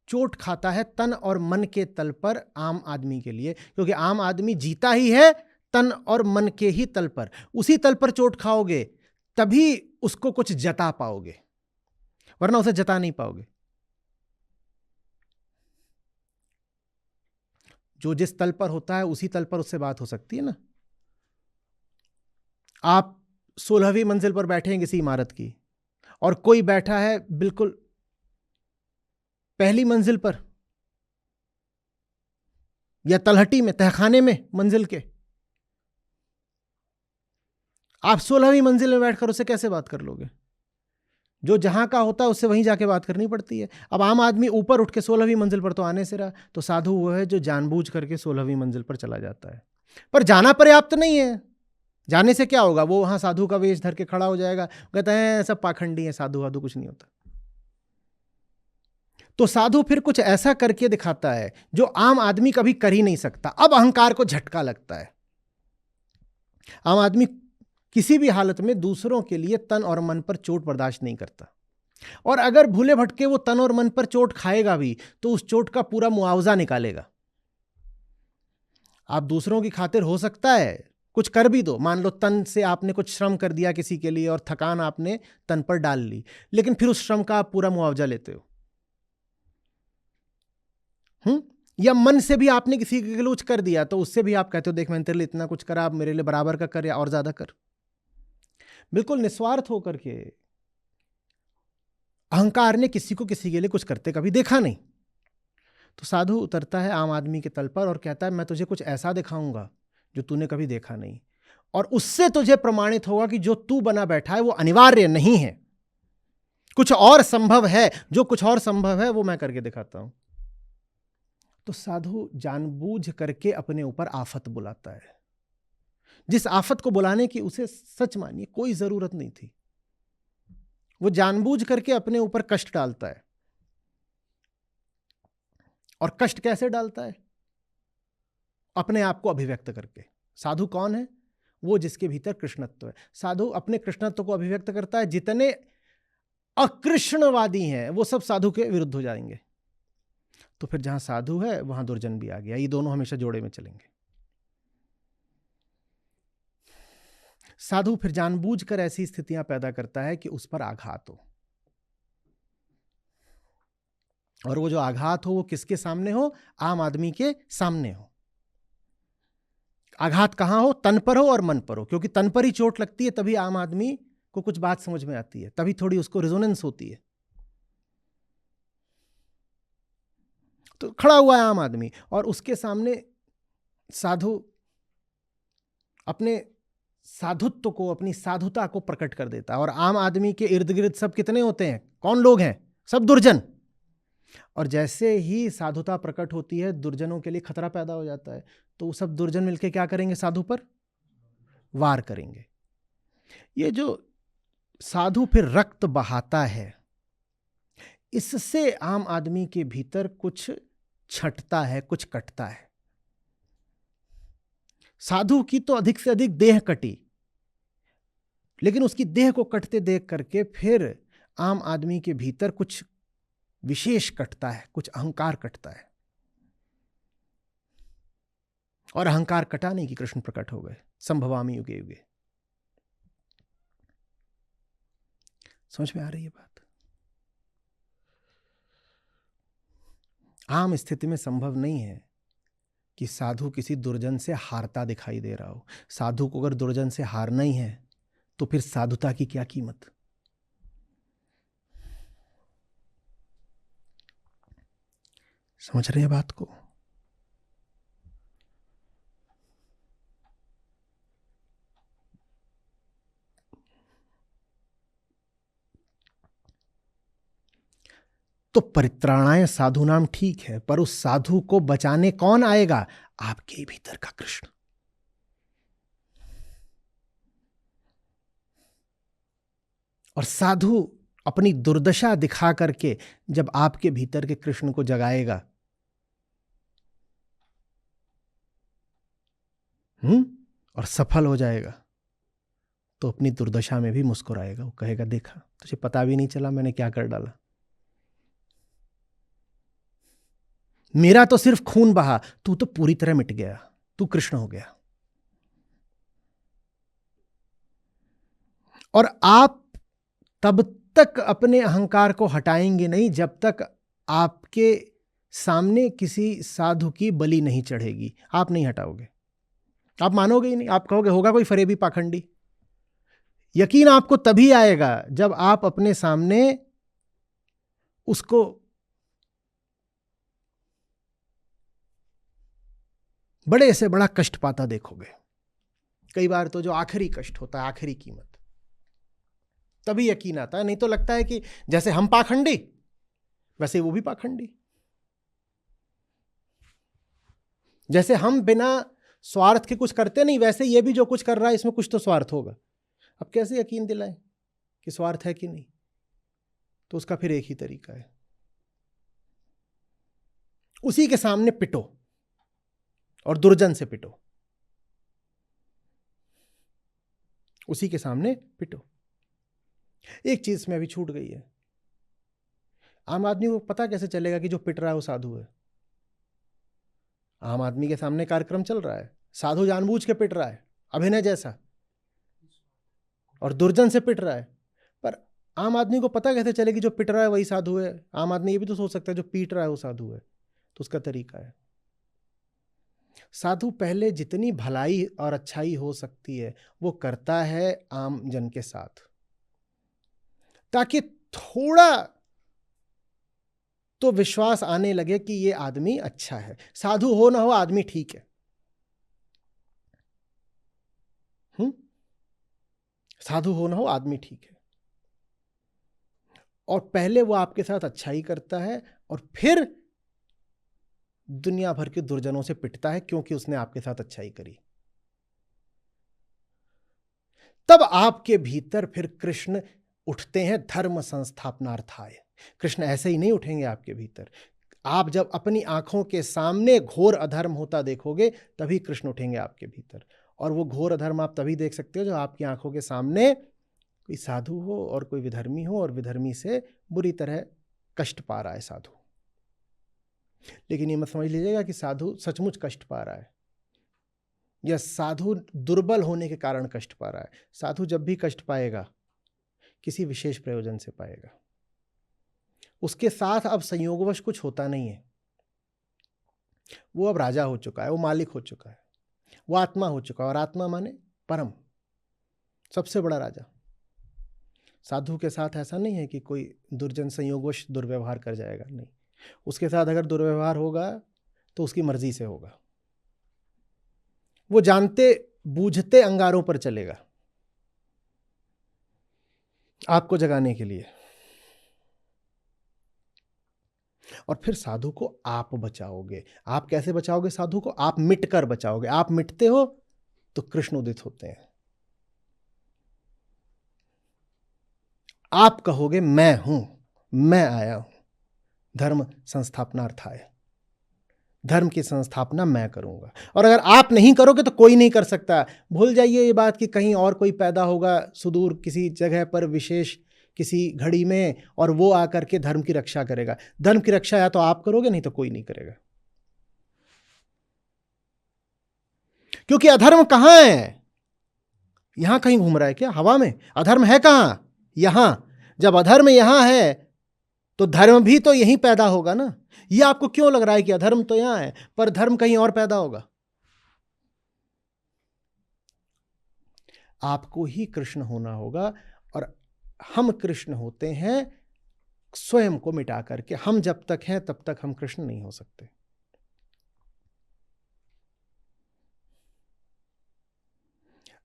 चोट खाता है तन और मन के तल पर आम आदमी के लिए, क्योंकि आम आदमी जीता ही है तन और मन के ही तल पर। उसी तल पर चोट खाओगे तभी उसको कुछ जता पाओगे, वरना उसे जता नहीं पाओगे। जो जिस तल पर होता है उसी तल पर उससे बात हो सकती है ना। आप 16वीं मंजिल पर बैठे हैं किसी इमारत की, और कोई बैठा है बिल्कुल पहली मंजिल पर या तलहटी में, तहखाने में मंजिल के। आप 16वीं मंजिल में बैठकर उससे कैसे बात कर लोगे? जो जहां का होता है उससे वहीं जाके बात करनी पड़ती है। अब आम आदमी ऊपर उठ के 16वीं मंजिल पर तो आने से रहा, तो साधु वो है जो जानबूझ करके 16वीं मंजिल पर चला जाता है। पर जाना पर्याप्त नहीं है। जाने से क्या होगा? वो वहां साधु का वेश धर के खड़ा हो जाएगा, कहते हैं सब पाखंडी है, साधु वाधु कुछ नहीं होता। तो साधु फिर कुछ ऐसा करके दिखाता है जो आम आदमी कभी कर ही नहीं सकता। अब अहंकार को झटका लगता है। आम आदमी किसी भी हालत में दूसरों के लिए तन और मन पर चोट बर्दाश्त नहीं करता, और अगर भूले भटके वो तन और मन पर चोट खाएगा भी तो उस चोट का पूरा मुआवजा निकालेगा। आप दूसरों की खातिर हो सकता है कुछ कर भी दो, मान लो तन से आपने कुछ श्रम कर दिया किसी के लिए और थकान आपने तन पर डाल ली, लेकिन फिर उस श्रम का आप पूरा मुआवजा लेते हो। या मन से भी आपने किसी के लिए कुछ कर दिया तो उससे भी आप कहते हो देख मैंने तेरे लिए इतना कुछ करा, आप मेरे लिए बराबर का कर या और ज्यादा कर। बिल्कुल निस्वार्थ होकर के। अहंकार ने किसी को किसी के लिए कुछ करते कभी देखा नहीं। तो साधु उतरता है आम आदमी के तल पर और कहता है मैं तुझे कुछ ऐसा दिखाऊंगा जो तूने कभी देखा नहीं, और उससे तुझे प्रमाणित होगा कि जो तू बना बैठा है वो अनिवार्य नहीं है, कुछ और संभव है। जो कुछ और संभव है वो मैं करके दिखाता हूं। तो साधु जानबूझ करके अपने ऊपर आफत बुलाता है, जिस आफत को बुलाने की उसे सच मानिए कोई जरूरत नहीं थी। वो जानबूझ करके अपने ऊपर कष्ट डालता है। और कष्ट कैसे डालता है? अपने आप को अभिव्यक्त करके। साधु कौन है? वो जिसके भीतर कृष्णत्व है। साधु अपने कृष्णत्व को अभिव्यक्त करता है। जितने अकृष्णवादी हैं वो सब साधु के विरुद्ध हो जाएंगे। तो फिर जहां साधु है वहां दुर्जन भी आ गया। ये दोनों हमेशा जोड़े में चलेंगे। साधु फिर जानबूझकर ऐसी स्थितियां पैदा करता है कि उस पर आघात हो, और वो जो आघात हो वो किसके सामने हो? आम आदमी के सामने हो। आघात कहां हो? तन पर हो और मन पर हो, क्योंकि तन पर ही चोट लगती है तभी आम आदमी को कुछ बात समझ में आती है, तभी थोड़ी उसको रेजोनेंस होती है। तो खड़ा हुआ है आम आदमी और उसके सामने साधु अपने साधुत्व को, अपनी साधुता को प्रकट कर देता है। और आम आदमी के इर्द गिर्द सब कितने होते हैं? कौन लोग हैं? सब दुर्जन। और जैसे ही साधुता प्रकट होती है दुर्जनों के लिए खतरा पैदा हो जाता है, तो सब दुर्जन मिलकर क्या करेंगे? साधु पर वार करेंगे। ये जो साधु फिर रक्त बहाता है, इससे आम आदमी के भीतर कुछ छटता है, कुछ कटता है। साधु की तो अधिक से अधिक देह कटी, लेकिन उसकी देह को कटते देख करके फिर आम आदमी के भीतर कुछ विशेष कटता है, कुछ अहंकार कटता है। और अहंकार कटाने की कृष्ण प्रकट हो गए। संभवामि युगे युगे। समझ में आ रही है बात? आम स्थिति में संभव नहीं है कि साधु किसी दुर्जन से हारता दिखाई दे रहा हो। साधु को अगर दुर्जन से हारना ही है तो फिर साधुता की क्या कीमत? समझ रहे हैं बात को? तो परित्राणाय साधु नाम ठीक है, पर उस साधु को बचाने कौन आएगा? आपके भीतर का कृष्ण। और साधु अपनी दुर्दशा दिखा करके जब आपके भीतर के कृष्ण को जगाएगा, और सफल हो जाएगा, तो अपनी दुर्दशा में भी मुस्कुराएगा। वो कहेगा, देखा, तुझे पता भी नहीं चला मैंने क्या कर डाला। मेरा तो सिर्फ खून बहा, तू तो पूरी तरह मिट गया, तू कृष्ण हो गया। और आप तब तक अपने अहंकार को हटाएंगे नहीं जब तक आपके सामने किसी साधु की बलि नहीं चढ़ेगी। आप नहीं हटाओगे, आप मानोगे ही नहीं। आप कहोगे होगा कोई फरेबी पाखंडी। यकीन आपको तभी आएगा जब आप अपने सामने उसको बड़े से बड़ा कष्ट पाता देखोगे। कई बार तो जो आखिरी कष्ट होता है, आखिरी कीमत, तभी यकीन आता है। नहीं तो लगता है कि जैसे हम पाखंडी वैसे वो भी पाखंडी। जैसे हम बिना स्वार्थ के कुछ करते नहीं, वैसे ये भी जो कुछ कर रहा है इसमें कुछ तो स्वार्थ होगा। अब कैसे यकीन दिलाएं कि स्वार्थ है कि नहीं? तो उसका फिर एक ही तरीका है, उसी के सामने पिटो और दुर्जन से पिटो। उसी के सामने पिटो। एक चीज में अभी छूट गई है। आम आदमी को पता कैसे चलेगा कि जो पिट रहा है वो साधु है? आम आदमी के सामने कार्यक्रम चल रहा है, साधु जानबूझ के पिट रहा है अभिनय जैसा, और दुर्जन से पिट रहा है। पर आम आदमी को पता कैसे चले कि जो पिट रहा है वही साधु है? आम आदमी ये भी तो सोच सकता है जो पीट रहा है वो साधु है। तो उसका तरीका है, साधु पहले जितनी भलाई और अच्छाई हो सकती है वो करता है आम जन के साथ, ताकि थोड़ा तो विश्वास आने लगे कि ये आदमी अच्छा है। साधु हो ना हो आदमी ठीक है। साधु हो ना हो आदमी ठीक है। और पहले वो आपके साथ अच्छाई करता है और फिर दुनिया भर के दुर्जनों से पिटता है, क्योंकि उसने आपके साथ अच्छाई करी। तब आपके भीतर फिर कृष्ण उठते हैं धर्म संस्थापनार्थाय। कृष्ण ऐसे ही नहीं उठेंगे आपके भीतर। आप जब अपनी आंखों के सामने घोर अधर्म होता देखोगे तभी कृष्ण उठेंगे आपके भीतर। और वो घोर अधर्म आप तभी देख सकते हो जब आपकी आंखों के सामने कोई साधु हो और कोई विधर्मी हो, और विधर्मी से बुरी तरह कष्ट पा रहा है साधु। लेकिन ये मत समझ लीजिएगा कि साधु सचमुच कष्ट पा रहा है, या साधु दुर्बल होने के कारण कष्ट पा रहा है। साधु जब भी कष्ट पाएगा किसी विशेष प्रयोजन से पाएगा। उसके साथ अब संयोगवश कुछ होता नहीं है। वो अब राजा हो चुका है, वो मालिक हो चुका है, वो आत्मा हो चुका है। और आत्मा माने परम, सबसे बड़ा राजा। साधु के साथ ऐसा नहीं है कि कोई दुर्जन संयोगवश दुर्व्यवहार कर जाएगा, नहीं। उसके साथ अगर दुर्व्यवहार होगा तो उसकी मर्जी से होगा। वो जानते बूझते अंगारों पर चलेगा आपको जगाने के लिए। और फिर साधु को आप बचाओगे। आप कैसे बचाओगे साधु को? आप मिटकर बचाओगे। आप मिटते हो तो कृष्ण उदित होते हैं। आप कहोगे मैं हूं, मैं आया हूं, धर्म संस्थापनार्थाय, धर्म की संस्थापना मैं करूंगा। और अगर आप नहीं करोगे तो कोई नहीं कर सकता। भूल जाइए ये बात कि कहीं और कोई पैदा होगा सुदूर किसी जगह पर, विशेष किसी घड़ी में, और वो आकर के धर्म की रक्षा करेगा। धर्म की रक्षा या तो आप करोगे, नहीं तो कोई नहीं करेगा। क्योंकि अधर्म कहां है? यहां कहीं घूम रहा है क्या हवा में? अधर्म है कहां? यहां। जब अधर्म यहां है तो धर्म भी तो यहीं पैदा होगा ना। ये आपको क्यों लग रहा है कि अधर्म तो यहां है पर धर्म कहीं और पैदा होगा? आपको ही कृष्ण होना होगा। और हम कृष्ण होते हैं स्वयं को मिटा करके। हम जब तक हैं तब तक हम कृष्ण नहीं हो सकते।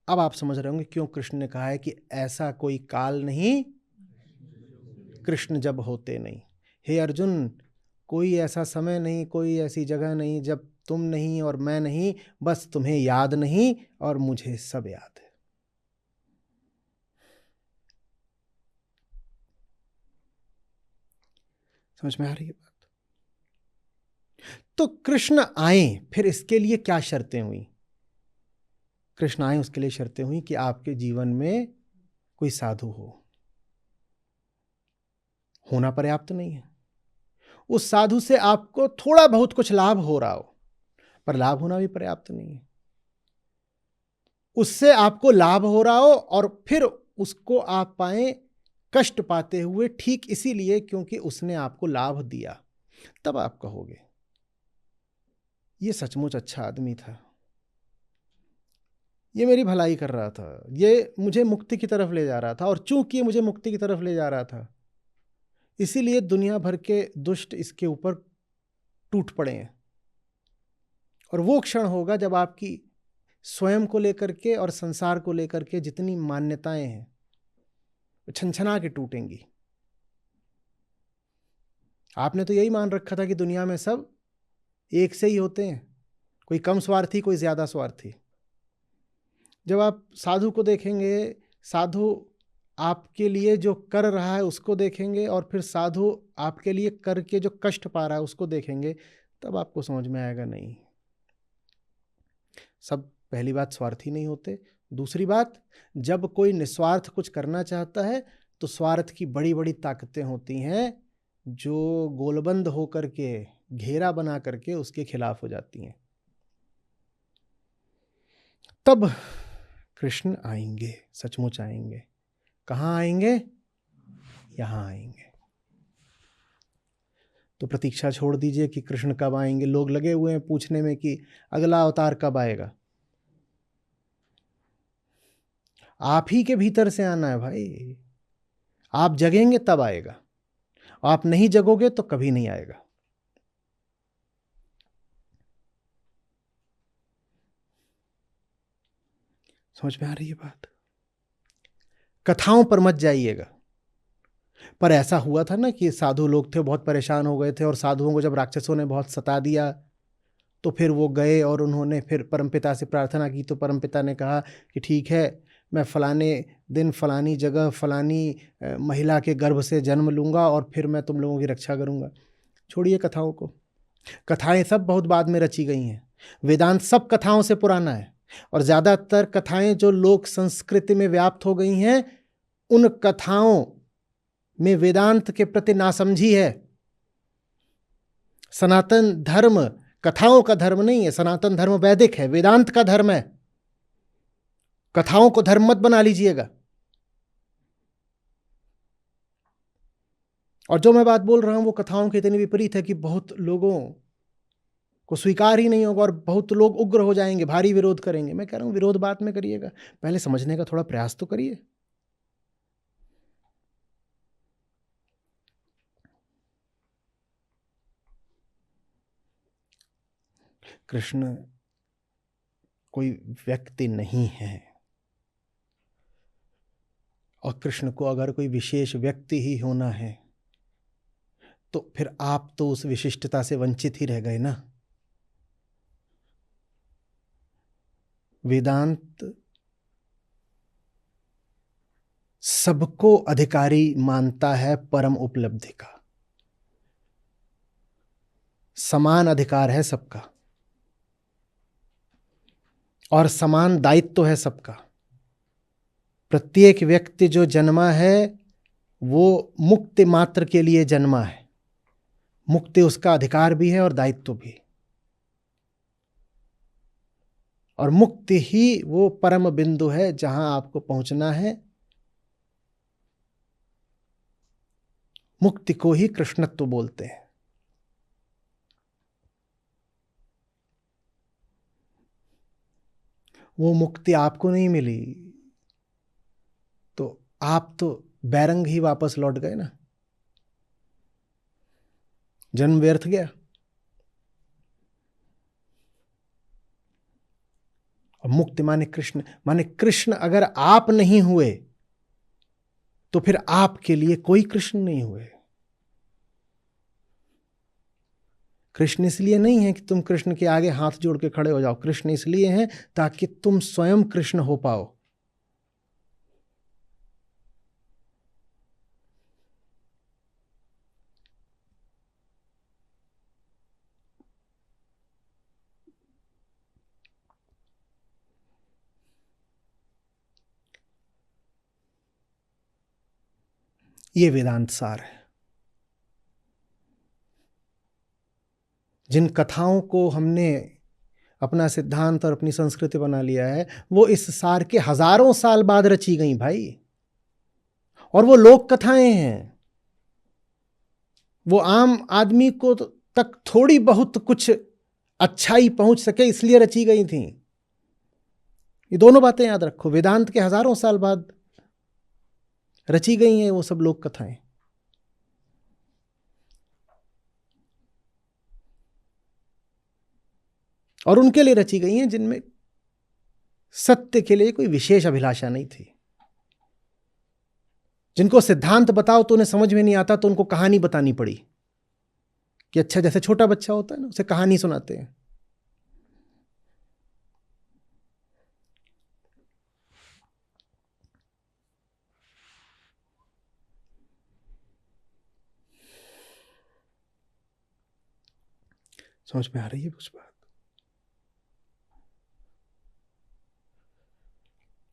अब आप समझ रहे होंगे क्यों कृष्ण ने कहा है कि ऐसा कोई काल नहीं कृष्ण जब होते नहीं। हे अर्जुन, कोई ऐसा समय नहीं, कोई ऐसी जगह नहीं जब तुम नहीं और मैं नहीं, बस तुम्हें याद नहीं और मुझे सब याद है। समझ में आ रही है बात? तो कृष्ण आए, फिर इसके लिए क्या शर्तें हुई? कृष्ण आए उसके लिए शर्तें हुई कि आपके जीवन में कोई साधु होना पर्याप्त नहीं है। उस साधु से आपको थोड़ा बहुत कुछ लाभ हो रहा हो, पर लाभ होना भी पर्याप्त नहीं है। उससे आपको लाभ हो रहा हो और फिर उसको आप पाएं कष्ट पाते हुए, ठीक इसीलिए क्योंकि उसने आपको लाभ दिया, तब आप कहोगे ये सचमुच अच्छा आदमी था, ये मेरी भलाई कर रहा था, ये मुझे मुक्ति की तरफ ले जा रहा था। और चूंकि मुझे मुक्ति की तरफ ले जा रहा था, इसीलिए दुनिया भर के दुष्ट इसके ऊपर टूट पड़े हैं। और वो क्षण होगा जब आपकी स्वयं को लेकर के और संसार को लेकर के जितनी मान्यताएं हैं छनछना के टूटेंगी। आपने तो यही मान रखा था कि दुनिया में सब एक से ही होते हैं, कोई कम स्वार्थी, कोई ज्यादा स्वार्थी। जब आप साधु को देखेंगे, साधु आपके लिए जो कर रहा है उसको देखेंगे, और फिर साधु आपके लिए करके जो कष्ट पा रहा है उसको देखेंगे, तब आपको समझ में आएगा नहीं, सब पहली बात स्वार्थी नहीं होते। दूसरी बात, जब कोई निस्वार्थ कुछ करना चाहता है तो स्वार्थ की बड़ी बड़ी ताकतें होती हैं जो गोलबंद होकर के, घेरा बना करके उसके खिलाफ हो जाती हैं। तब कृष्ण आएंगे, सचमुच आएंगे। कहाँ आएंगे? यहां आएंगे। तो प्रतीक्षा छोड़ दीजिए कि कृष्ण कब आएंगे। लोग लगे हुए हैं पूछने में कि अगला अवतार कब आएगा। आप ही के भीतर से आना है भाई। आप जगेंगे तब आएगा, आप नहीं जगोगे तो कभी नहीं आएगा। समझ में आ रही है बात? कथाओं पर मत जाइएगा। पर ऐसा हुआ था ना कि साधु लोग थे, बहुत परेशान हो गए थे, और साधुओं को जब राक्षसों ने बहुत सता दिया तो फिर वो गए और उन्होंने फिर परमपिता से प्रार्थना की। तो परमपिता ने कहा कि ठीक है, मैं फलाने दिन फलानी जगह फलानी महिला के गर्भ से जन्म लूंगा और फिर मैं तुम लोगों की रक्षा करूंगा। छोड़िए कथाओं को। कथाएं सब बहुत बाद में रची गई हैं। वेदांत सब कथाओं से पुराना है, और ज़्यादातर कथाएं जो लोक संस्कृति में व्याप्त हो गई हैं, उन कथाओं में वेदांत के प्रति नासमझी है। सनातन धर्म कथाओं का धर्म नहीं है, सनातन धर्म वैदिक है, वेदांत का धर्म है। कथाओं को धर्म मत बना लीजिएगा। और जो मैं बात बोल रहा हूं वो कथाओं के इतनी विपरीत है कि बहुत लोगों को स्वीकार ही नहीं होगा, और बहुत लोग उग्र हो जाएंगे, भारी विरोध करेंगे। मैं कह रहा हूं विरोध बाद में करिएगा, पहले समझने का थोड़ा प्रयास तो करिए। कृष्ण कोई व्यक्ति नहीं है, और कृष्ण को अगर कोई विशेष व्यक्ति ही होना है तो फिर आप तो उस विशिष्टता से वंचित ही रह गए ना। वेदांत सबको अधिकारी मानता है परम उपलब्धि का। समान अधिकार है सबका, और समान दायित्व है सबका। प्रत्येक व्यक्ति जो जन्मा है वो मुक्ति मात्र के लिए जन्मा है। मुक्ति उसका अधिकार भी है और दायित्व भी। और मुक्ति ही वो परम बिंदु है जहां आपको पहुंचना है। मुक्ति को ही कृष्णत्व बोलते हैं। वो मुक्ति आपको नहीं मिली, आप तो बैरंग ही वापस लौट गए ना, जन्म व्यर्थ गया। और मुक्ति माने कृष्ण अगर आप नहीं हुए तो फिर आपके लिए कोई कृष्ण नहीं हुए। कृष्ण इसलिए नहीं है कि तुम कृष्ण के आगे हाथ जोड़ के खड़े हो जाओ, कृष्ण इसलिए हैं ताकि तुम स्वयं कृष्ण हो पाओ। ये वेदांत सार है। जिन कथाओं को हमने अपना सिद्धांत और अपनी संस्कृति बना लिया है, वो इस सार के हजारों साल बाद रची गई भाई। और वो लोक कथाएं हैं, वो आम आदमी को तक थोड़ी बहुत कुछ अच्छाई पहुंच सके इसलिए रची गई थी। ये दोनों बातें याद रखो, वेदांत के हजारों साल बाद रची गई हैं वो सब लोक कथाएं। और उनके लिए रची गई हैं जिनमें सत्य के लिए कोई विशेष अभिलाषा नहीं थी। जिनको सिद्धांत बताओ तो उन्हें समझ में नहीं आता, तो उनको कहानी बतानी पड़ी कि अच्छा, जैसे छोटा बच्चा होता है ना, उसे कहानी सुनाते हैं। समझ में आ रही है कुछ बात?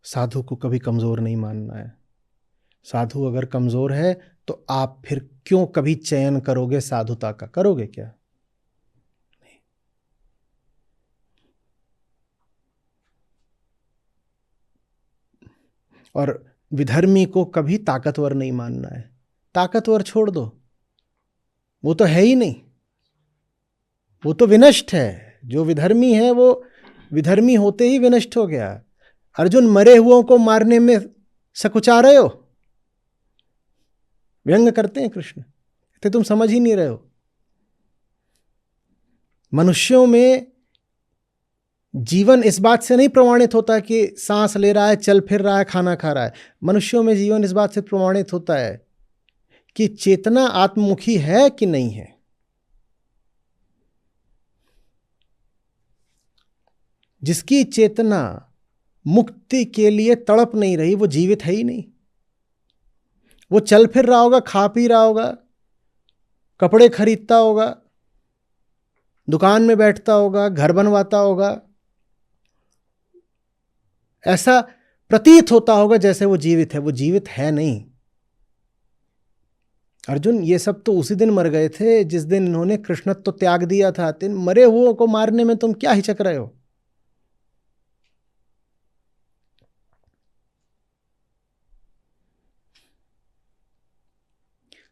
साधु को कभी कमजोर नहीं मानना है। साधु अगर कमजोर है तो आप फिर क्यों कभी चयन करोगे साधुता का? करोगे क्या? नहीं। और विधर्मी को कभी ताकतवर नहीं मानना है। ताकतवर छोड़ दो, वो तो है ही नहीं, वो तो विनष्ट है। जो विधर्मी है वो विधर्मी होते ही विनष्ट हो गया। अर्जुन, मरे हुओं को मारने में सकुचा रहे हो? व्यंग करते हैं कृष्ण, तो तुम समझ ही नहीं रहे हो। मनुष्यों में जीवन इस बात से नहीं प्रमाणित होता कि सांस ले रहा है, चल फिर रहा है, खाना खा रहा है। मनुष्यों में जीवन इस बात से प्रमाणित होता है कि चेतना आत्ममुखी है कि नहीं है। जिसकी चेतना मुक्ति के लिए तड़प नहीं रही, वो जीवित है ही नहीं। वो चल फिर रहा होगा, खा पी रहा होगा, कपड़े खरीदता होगा, दुकान में बैठता होगा, घर बनवाता होगा, ऐसा प्रतीत होता होगा जैसे वो जीवित है। वो जीवित है नहीं। अर्जुन, ये सब तो उसी दिन मर गए थे जिस दिन इन्होंने कृष्णत्व त्याग दिया था। तीन मरे हुओं को मारने में तुम क्या हिचक रहे हो?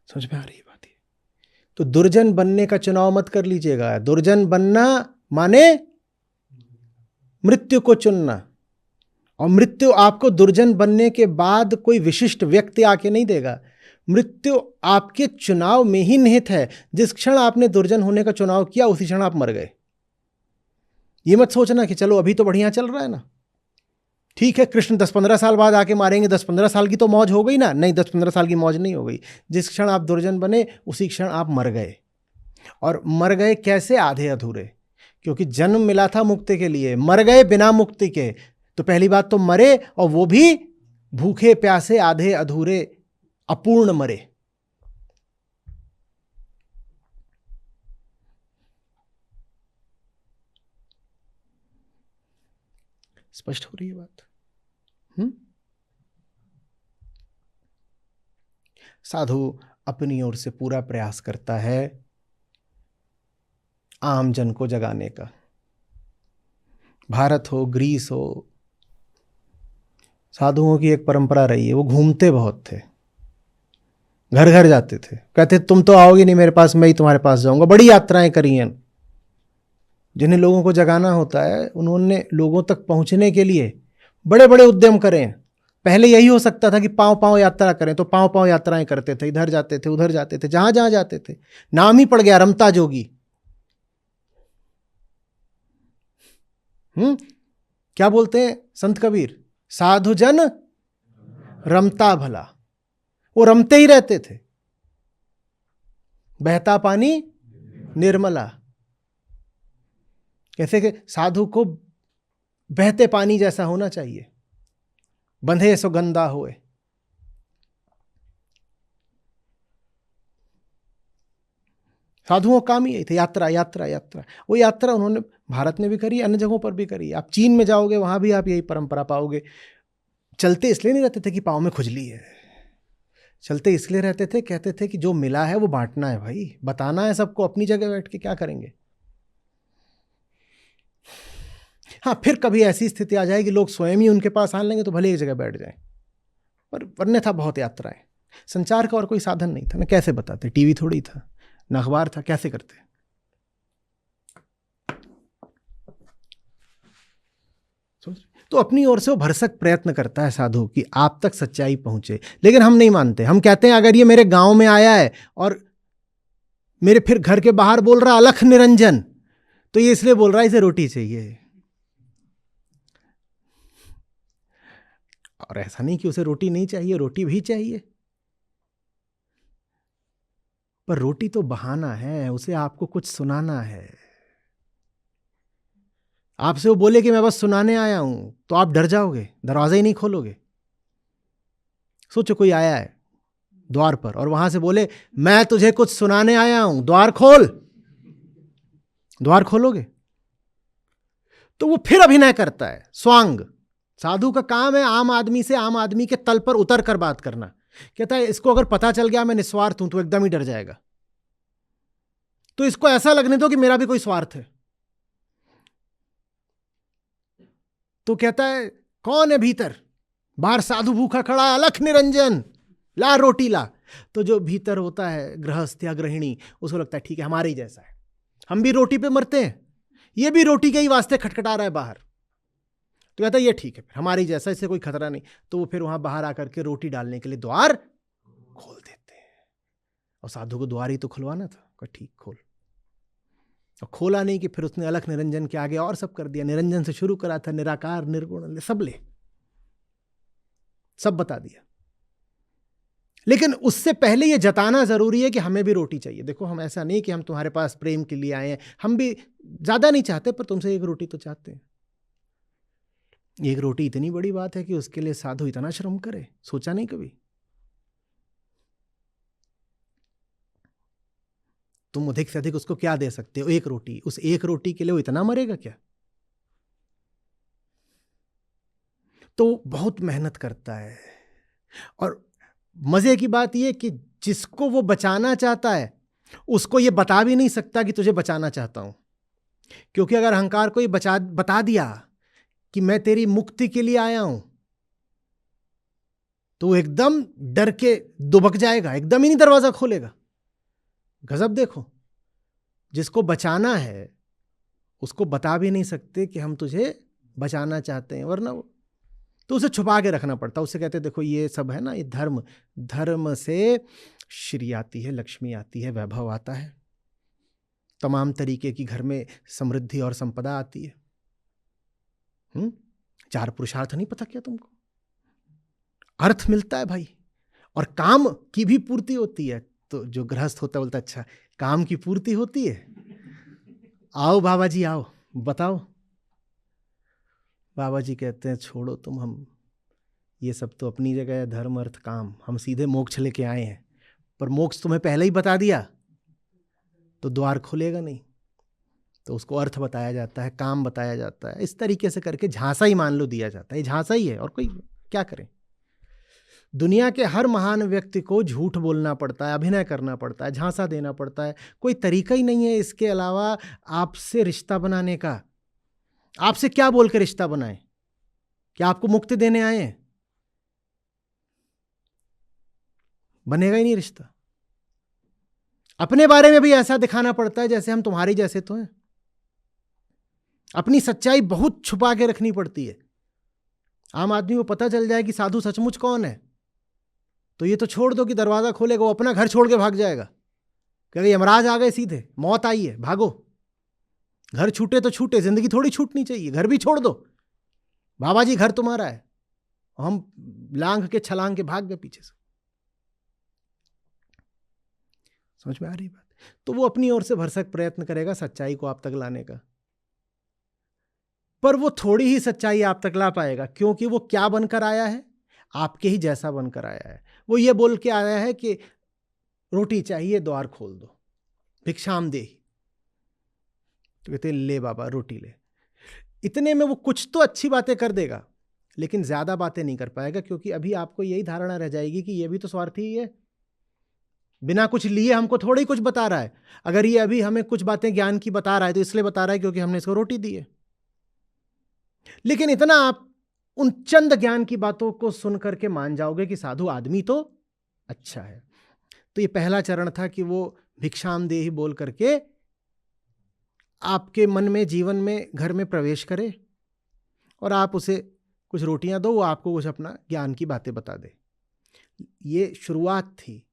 समझ में आ रही है बात? तो दुर्जन बनने का चुनाव मत कर लीजिएगा। दुर्जन बनना माने मृत्यु को चुनना। और मृत्यु आपको दुर्जन बनने के बाद कोई विशिष्ट व्यक्ति आके नहीं देगा। मृत्यु आपके चुनाव में ही निहित है। जिस क्षण आपने दुर्जन होने का चुनाव किया, उसी क्षण आप मर गए। ये मत सोचना कि चलो अभी तो बढ़िया चल रहा है ना, ठीक है, कृष्ण 10-15 साल बाद आके मारेंगे, 10-15 साल की तो मौज हो गई ना। नहीं, 10-15 साल की मौज नहीं हो गई। जिस क्षण आप दुर्जन बने, उसी क्षण आप मर गए। और मर गए कैसे? आधे अधूरे। क्योंकि जन्म मिला था मुक्ति के लिए, मर गए बिना मुक्ति के। तो पहली बात तो मरे, और वो भी भूखे प्यासे, आधे अधूरे, अपूर्ण मरे। स्पष्ट हो रही है बात? साधु अपनी ओर से पूरा प्रयास करता है आम जन को जगाने का। भारत हो, ग्रीस हो, साधुओं की एक परंपरा रही है। वो घूमते बहुत थे, घर घर जाते थे, कहते तुम तो आओगे नहीं मेरे पास, मैं ही तुम्हारे पास जाऊंगा। बड़ी यात्राएं करी हैं। जिन्हें लोगों को जगाना होता है, उन्होंने लोगों तक पहुंचने के लिए बड़े बड़े उद्यम करे हैं। पहले यही हो सकता था कि पांव पांव यात्रा करें, तो पांव पांव यात्राएं करते थे, इधर जाते थे उधर जाते थे, जहां जहां जाते थे। नाम ही पड़ गया रमता जोगी। क्या बोलते हैं संत कबीर, साधु जन रमता भला। वो रमते ही रहते थे। बहता पानी निर्मला, कैसे कि साधु को बहते पानी जैसा होना चाहिए, बंधे सो गंदा होए। साधुओं का काम ही यही थे, यात्रा यात्रा यात्रा। वो यात्रा उन्होंने भारत में भी करी, अन्य जगहों पर भी करी। आप चीन में जाओगे, वहां भी आप यही परंपरा पाओगे। चलते इसलिए नहीं रहते थे कि पाँव में खुजली है, चलते इसलिए रहते थे, कहते थे कि जो मिला है वो बांटना है भाई, बताना है सबको। अपनी जगह बैठ के क्या करेंगे? हाँ, फिर कभी ऐसी स्थिति आ जाएगी लोग स्वयं ही उनके पास आने लेंगे तो भले एक जगह बैठ जाए, पर वरने था बहुत यात्राएं। संचार का और कोई साधन नहीं था ना, कैसे बताते? टीवी थोड़ी था, ना अखबार था, कैसे करते? तो अपनी ओर से वो भरसक प्रयत्न करता है साधु कि आप तक सच्चाई पहुंचे, लेकिन हम नहीं मानते। हम कहते हैं अगर ये मेरे गांव में आया है और मेरे फिर घर के बाहर बोल रहा अलख निरंजन, तो ये इसलिए बोल रहा है इसे रोटी चाहिए। और ऐसा नहीं कि उसे रोटी नहीं चाहिए, रोटी भी चाहिए, पर रोटी तो बहाना है, उसे आपको कुछ सुनाना है। आपसे वो बोले कि मैं बस सुनाने आया हूं, तो आप डर जाओगे, दरवाजा ही नहीं खोलोगे। सोचो कोई आया है द्वार पर और वहां से बोले मैं तुझे कुछ सुनाने आया हूं, द्वार खोल, द्वार खोलोगे? तो वो फिर अभिनय करता है, स्वांग। साधु का काम है आम आदमी से, आम आदमी के तल पर उतर कर बात करना। कहता है इसको अगर पता चल गया मैं निस्वार्थ हूं तो एकदम ही डर जाएगा, तो इसको ऐसा लगने दो कि मेरा भी कोई स्वार्थ है। तो कहता है कौन है भीतर? बाहर साधु भूखा खड़ा है, अलख निरंजन ला रोटी ला। तो जो भीतर होता है गृहस्थ या गृहिणी, उसको लगता है ठीक है हमारे ही जैसा है, हम भी रोटी पे मरते हैं, ये भी रोटी के ही वास्ते खटखटा रहा है बाहर। तो कहता है ये ठीक है हमारे ही जैसा, इससे कोई खतरा नहीं। तो वो फिर वहां बाहर आकर के रोटी डालने के लिए द्वार खोल देते हैं। और साधु को द्वार ही तो खुलवाना था, ठीक खोल। और खोला नहीं कि फिर उसने अलख निरंजन के आगे और सब कर दिया। निरंजन से शुरू करा था, निराकार निर्गुण सब ले, सब बता दिया। लेकिन उससे पहले ये जताना जरूरी है कि हमें भी रोटी चाहिए। देखो हम ऐसा नहीं कि हम तुम्हारे पास प्रेम के लिए आए हैं, हम भी ज्यादा नहीं चाहते, पर तुमसे एक रोटी तो चाहते हैं। एक रोटी इतनी बड़ी बात है कि उसके लिए साधु इतना श्रम करे, सोचा नहीं कभी? तुम अधिक से अधिक उसको क्या दे सकते हो? एक रोटी। उस एक रोटी के लिए वो इतना मरेगा क्या? तो बहुत मेहनत करता है। और मजे की बात यह कि जिसको वो बचाना चाहता है उसको ये बता भी नहीं सकता कि तुझे बचाना चाहता हूं, क्योंकि अगर अहंकार को ये बता दिया कि मैं तेरी मुक्ति के लिए आया हूं, तो वो एकदम डर के दुबक जाएगा, एकदम ही नहीं दरवाजा खोलेगा। गजब देखो, जिसको बचाना है उसको बता भी नहीं सकते कि हम तुझे बचाना चाहते हैं, वरना वो तो उसे छुपा के रखना पड़ता। उसे कहते देखो ये सब है ना, ये धर्म, धर्म से श्री आती है, लक्ष्मी आती है, वैभव आता है, तमाम तरीके की घर में समृद्धि और संपदा आती है। चार पुरुषार्थ नहीं पता क्या तुमको? अर्थ मिलता है भाई, और काम की भी पूर्ति होती है। तो जो गृहस्थ होता है बोलता अच्छा काम की पूर्ति होती है, आओ बाबा जी आओ बताओ। बाबा जी कहते हैं छोड़ो तुम, हम ये सब तो अपनी जगह है, धर्म अर्थ काम, हम सीधे मोक्ष लेके आए हैं। पर मोक्ष तुम्हें पहले ही बता दिया तो द्वार खुलेगा नहीं। तो उसको अर्थ बताया जाता है, काम बताया जाता है, इस तरीके से करके झांसा ही मान लो दिया जाता है। ये झांसा ही है, और कोई क्या करें? दुनिया के हर महान व्यक्ति को झूठ बोलना पड़ता है, अभिनय करना पड़ता है, झांसा देना पड़ता है। कोई तरीका ही नहीं है इसके अलावा आपसे रिश्ता बनाने का। आपसे क्या बोल के रिश्ता बनाए? क्या आपको मुक्ति देने आए हैं? बनेगा ही नहीं रिश्ता। अपने बारे में भी ऐसा दिखाना पड़ता है जैसे हम तुम्हारे जैसे तो हैं। अपनी सच्चाई बहुत छुपा के रखनी पड़ती है। आम आदमी को पता चल जाए कि साधु सचमुच कौन है, तो ये तो छोड़ दो कि दरवाजा खोलेगा, वो अपना घर छोड़ के भाग जाएगा, कहेगा यमराज आ गए, सीधे मौत आई है, भागो। घर छूटे तो छूटे, जिंदगी थोड़ी छूटनी चाहिए, घर भी छोड़ दो, बाबा जी घर तुम्हारा है, हम लांघ के छलांग के भाग गए पीछे से। समझ में आ रही बात? तो वो अपनी ओर से भरसक प्रयत्न करेगा सच्चाई को आप तक लाने का, पर वो थोड़ी ही सच्चाई आप तक ला पाएगा, क्योंकि वो क्या बनकर आया है, आपके ही जैसा बनकर आया है। वो ये बोल के आया है कि रोटी चाहिए, द्वार खोल दो, भिक्षाम दे। तो कहते ले बाबा रोटी ले। इतने में वो कुछ तो अच्छी बातें कर देगा, लेकिन ज्यादा बातें नहीं कर पाएगा, क्योंकि अभी आपको यही धारणा रह जाएगी कि ये भी तो स्वार्थी ही है, बिना कुछ लिए हमको थोड़ा ही कुछ बता रहा है। अगर ये अभी हमें कुछ बातें ज्ञान की बता रहा है तो इसलिए बता रहा है क्योंकि हमने इसको रोटी दी है। लेकिन इतना आप उन चंद ज्ञान की बातों को सुन करके मान जाओगे कि साधु आदमी तो अच्छा है। तो ये पहला चरण था कि वो भिक्षाम देहि बोल करके आपके मन में, जीवन में, घर में प्रवेश करे और आप उसे कुछ रोटियां दो, वो आपको कुछ अपना ज्ञान की बातें बता दे। ये शुरुआत थी,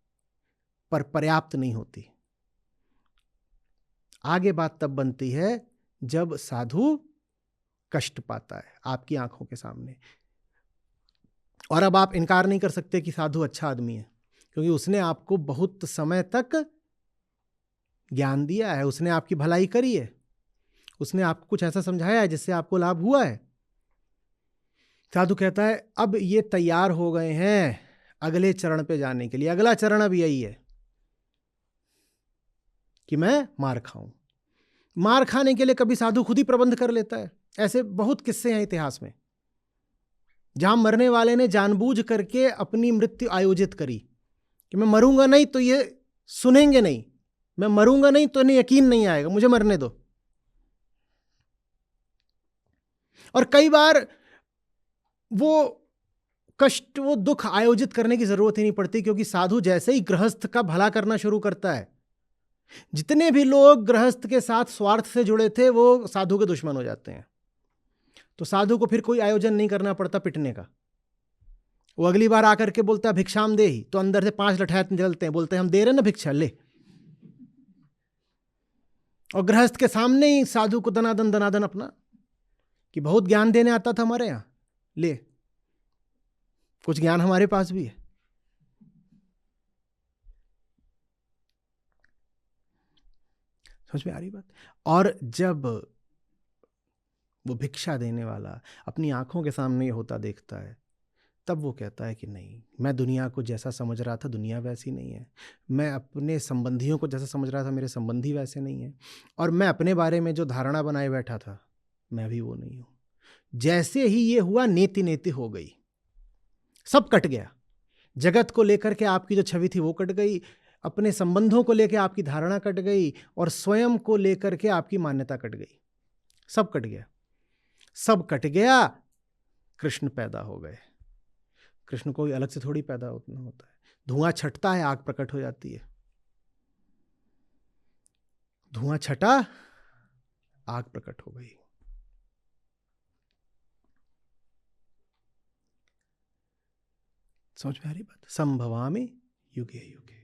पर पर्याप्त नहीं होती। आगे बात तब बनती है जब साधु कष्ट पाता है आपकी आंखों के सामने, और अब आप इनकार नहीं कर सकते कि साधु अच्छा आदमी है, क्योंकि उसने आपको बहुत समय तक ज्ञान दिया है, उसने आपकी भलाई करी है, उसने आपको कुछ ऐसा समझाया है जिससे आपको लाभ हुआ है। साधु कहता है अब ये तैयार हो गए हैं अगले चरण पे जाने के लिए। अगला चरण अब यही है कि मैं मार खाऊं। मार खाने के लिए कभी साधु खुद ही प्रबंध कर लेता है। ऐसे बहुत किस्से हैं इतिहास में जहां मरने वाले ने जानबूझ करके अपनी मृत्यु आयोजित करी कि मैं मरूंगा नहीं तो ये सुनेंगे नहीं, मैं मरूंगा नहीं तो इन्हें यकीन नहीं आएगा, मुझे मरने दो। और कई बार वो कष्ट, वो दुख आयोजित करने की जरूरत ही नहीं पड़ती, क्योंकि साधु जैसे ही गृहस्थ का भला करना शुरू करता है, जितने भी लोग गृहस्थ के साथ स्वार्थ से जुड़े थे वो साधु के दुश्मन हो जाते हैं। तो साधु को फिर कोई आयोजन नहीं करना पड़ता पिटने का। वो अगली बार आकर के बोलता है भिक्षाम दे ही, तो अंदर से 5 लठैत निकलते हैं, बोलते हैं हम दे रहे ना भिक्षा, ले। और गृहस्थ के सामने ही साधु को दनादन दनादन अपना कि बहुत ज्ञान देने आता था हमारे यहां, ले कुछ ज्ञान हमारे पास भी है। समझ में आ रही बात? और जब वो भिक्षा देने वाला अपनी आंखों के सामने ये होता देखता है, तब वो कहता है कि नहीं, मैं दुनिया को जैसा समझ रहा था दुनिया वैसी नहीं है, मैं अपने संबंधियों को जैसा समझ रहा था मेरे संबंधी वैसे नहीं है, और मैं अपने बारे में जो धारणा बनाए बैठा था मैं भी वो नहीं हूं। जैसे ही ये हुआ नेति नेति हो गई, सब कट गया। जगत को लेकर के आपकी जो छवि थी वो कट गई, अपने संबंधों को लेकर आपकी धारणा कट गई, और स्वयं को लेकर के आपकी मान्यता कट गई। सब कट गया, सब कट गया। कृष्ण पैदा हो गए। कृष्ण कोई अलग से थोड़ी पैदा होता है। धुआं छटता है, आग प्रकट हो जाती है। धुआं छटा, आग प्रकट हो गई। समझ में आ रही बात? संभवामि युगे युगे।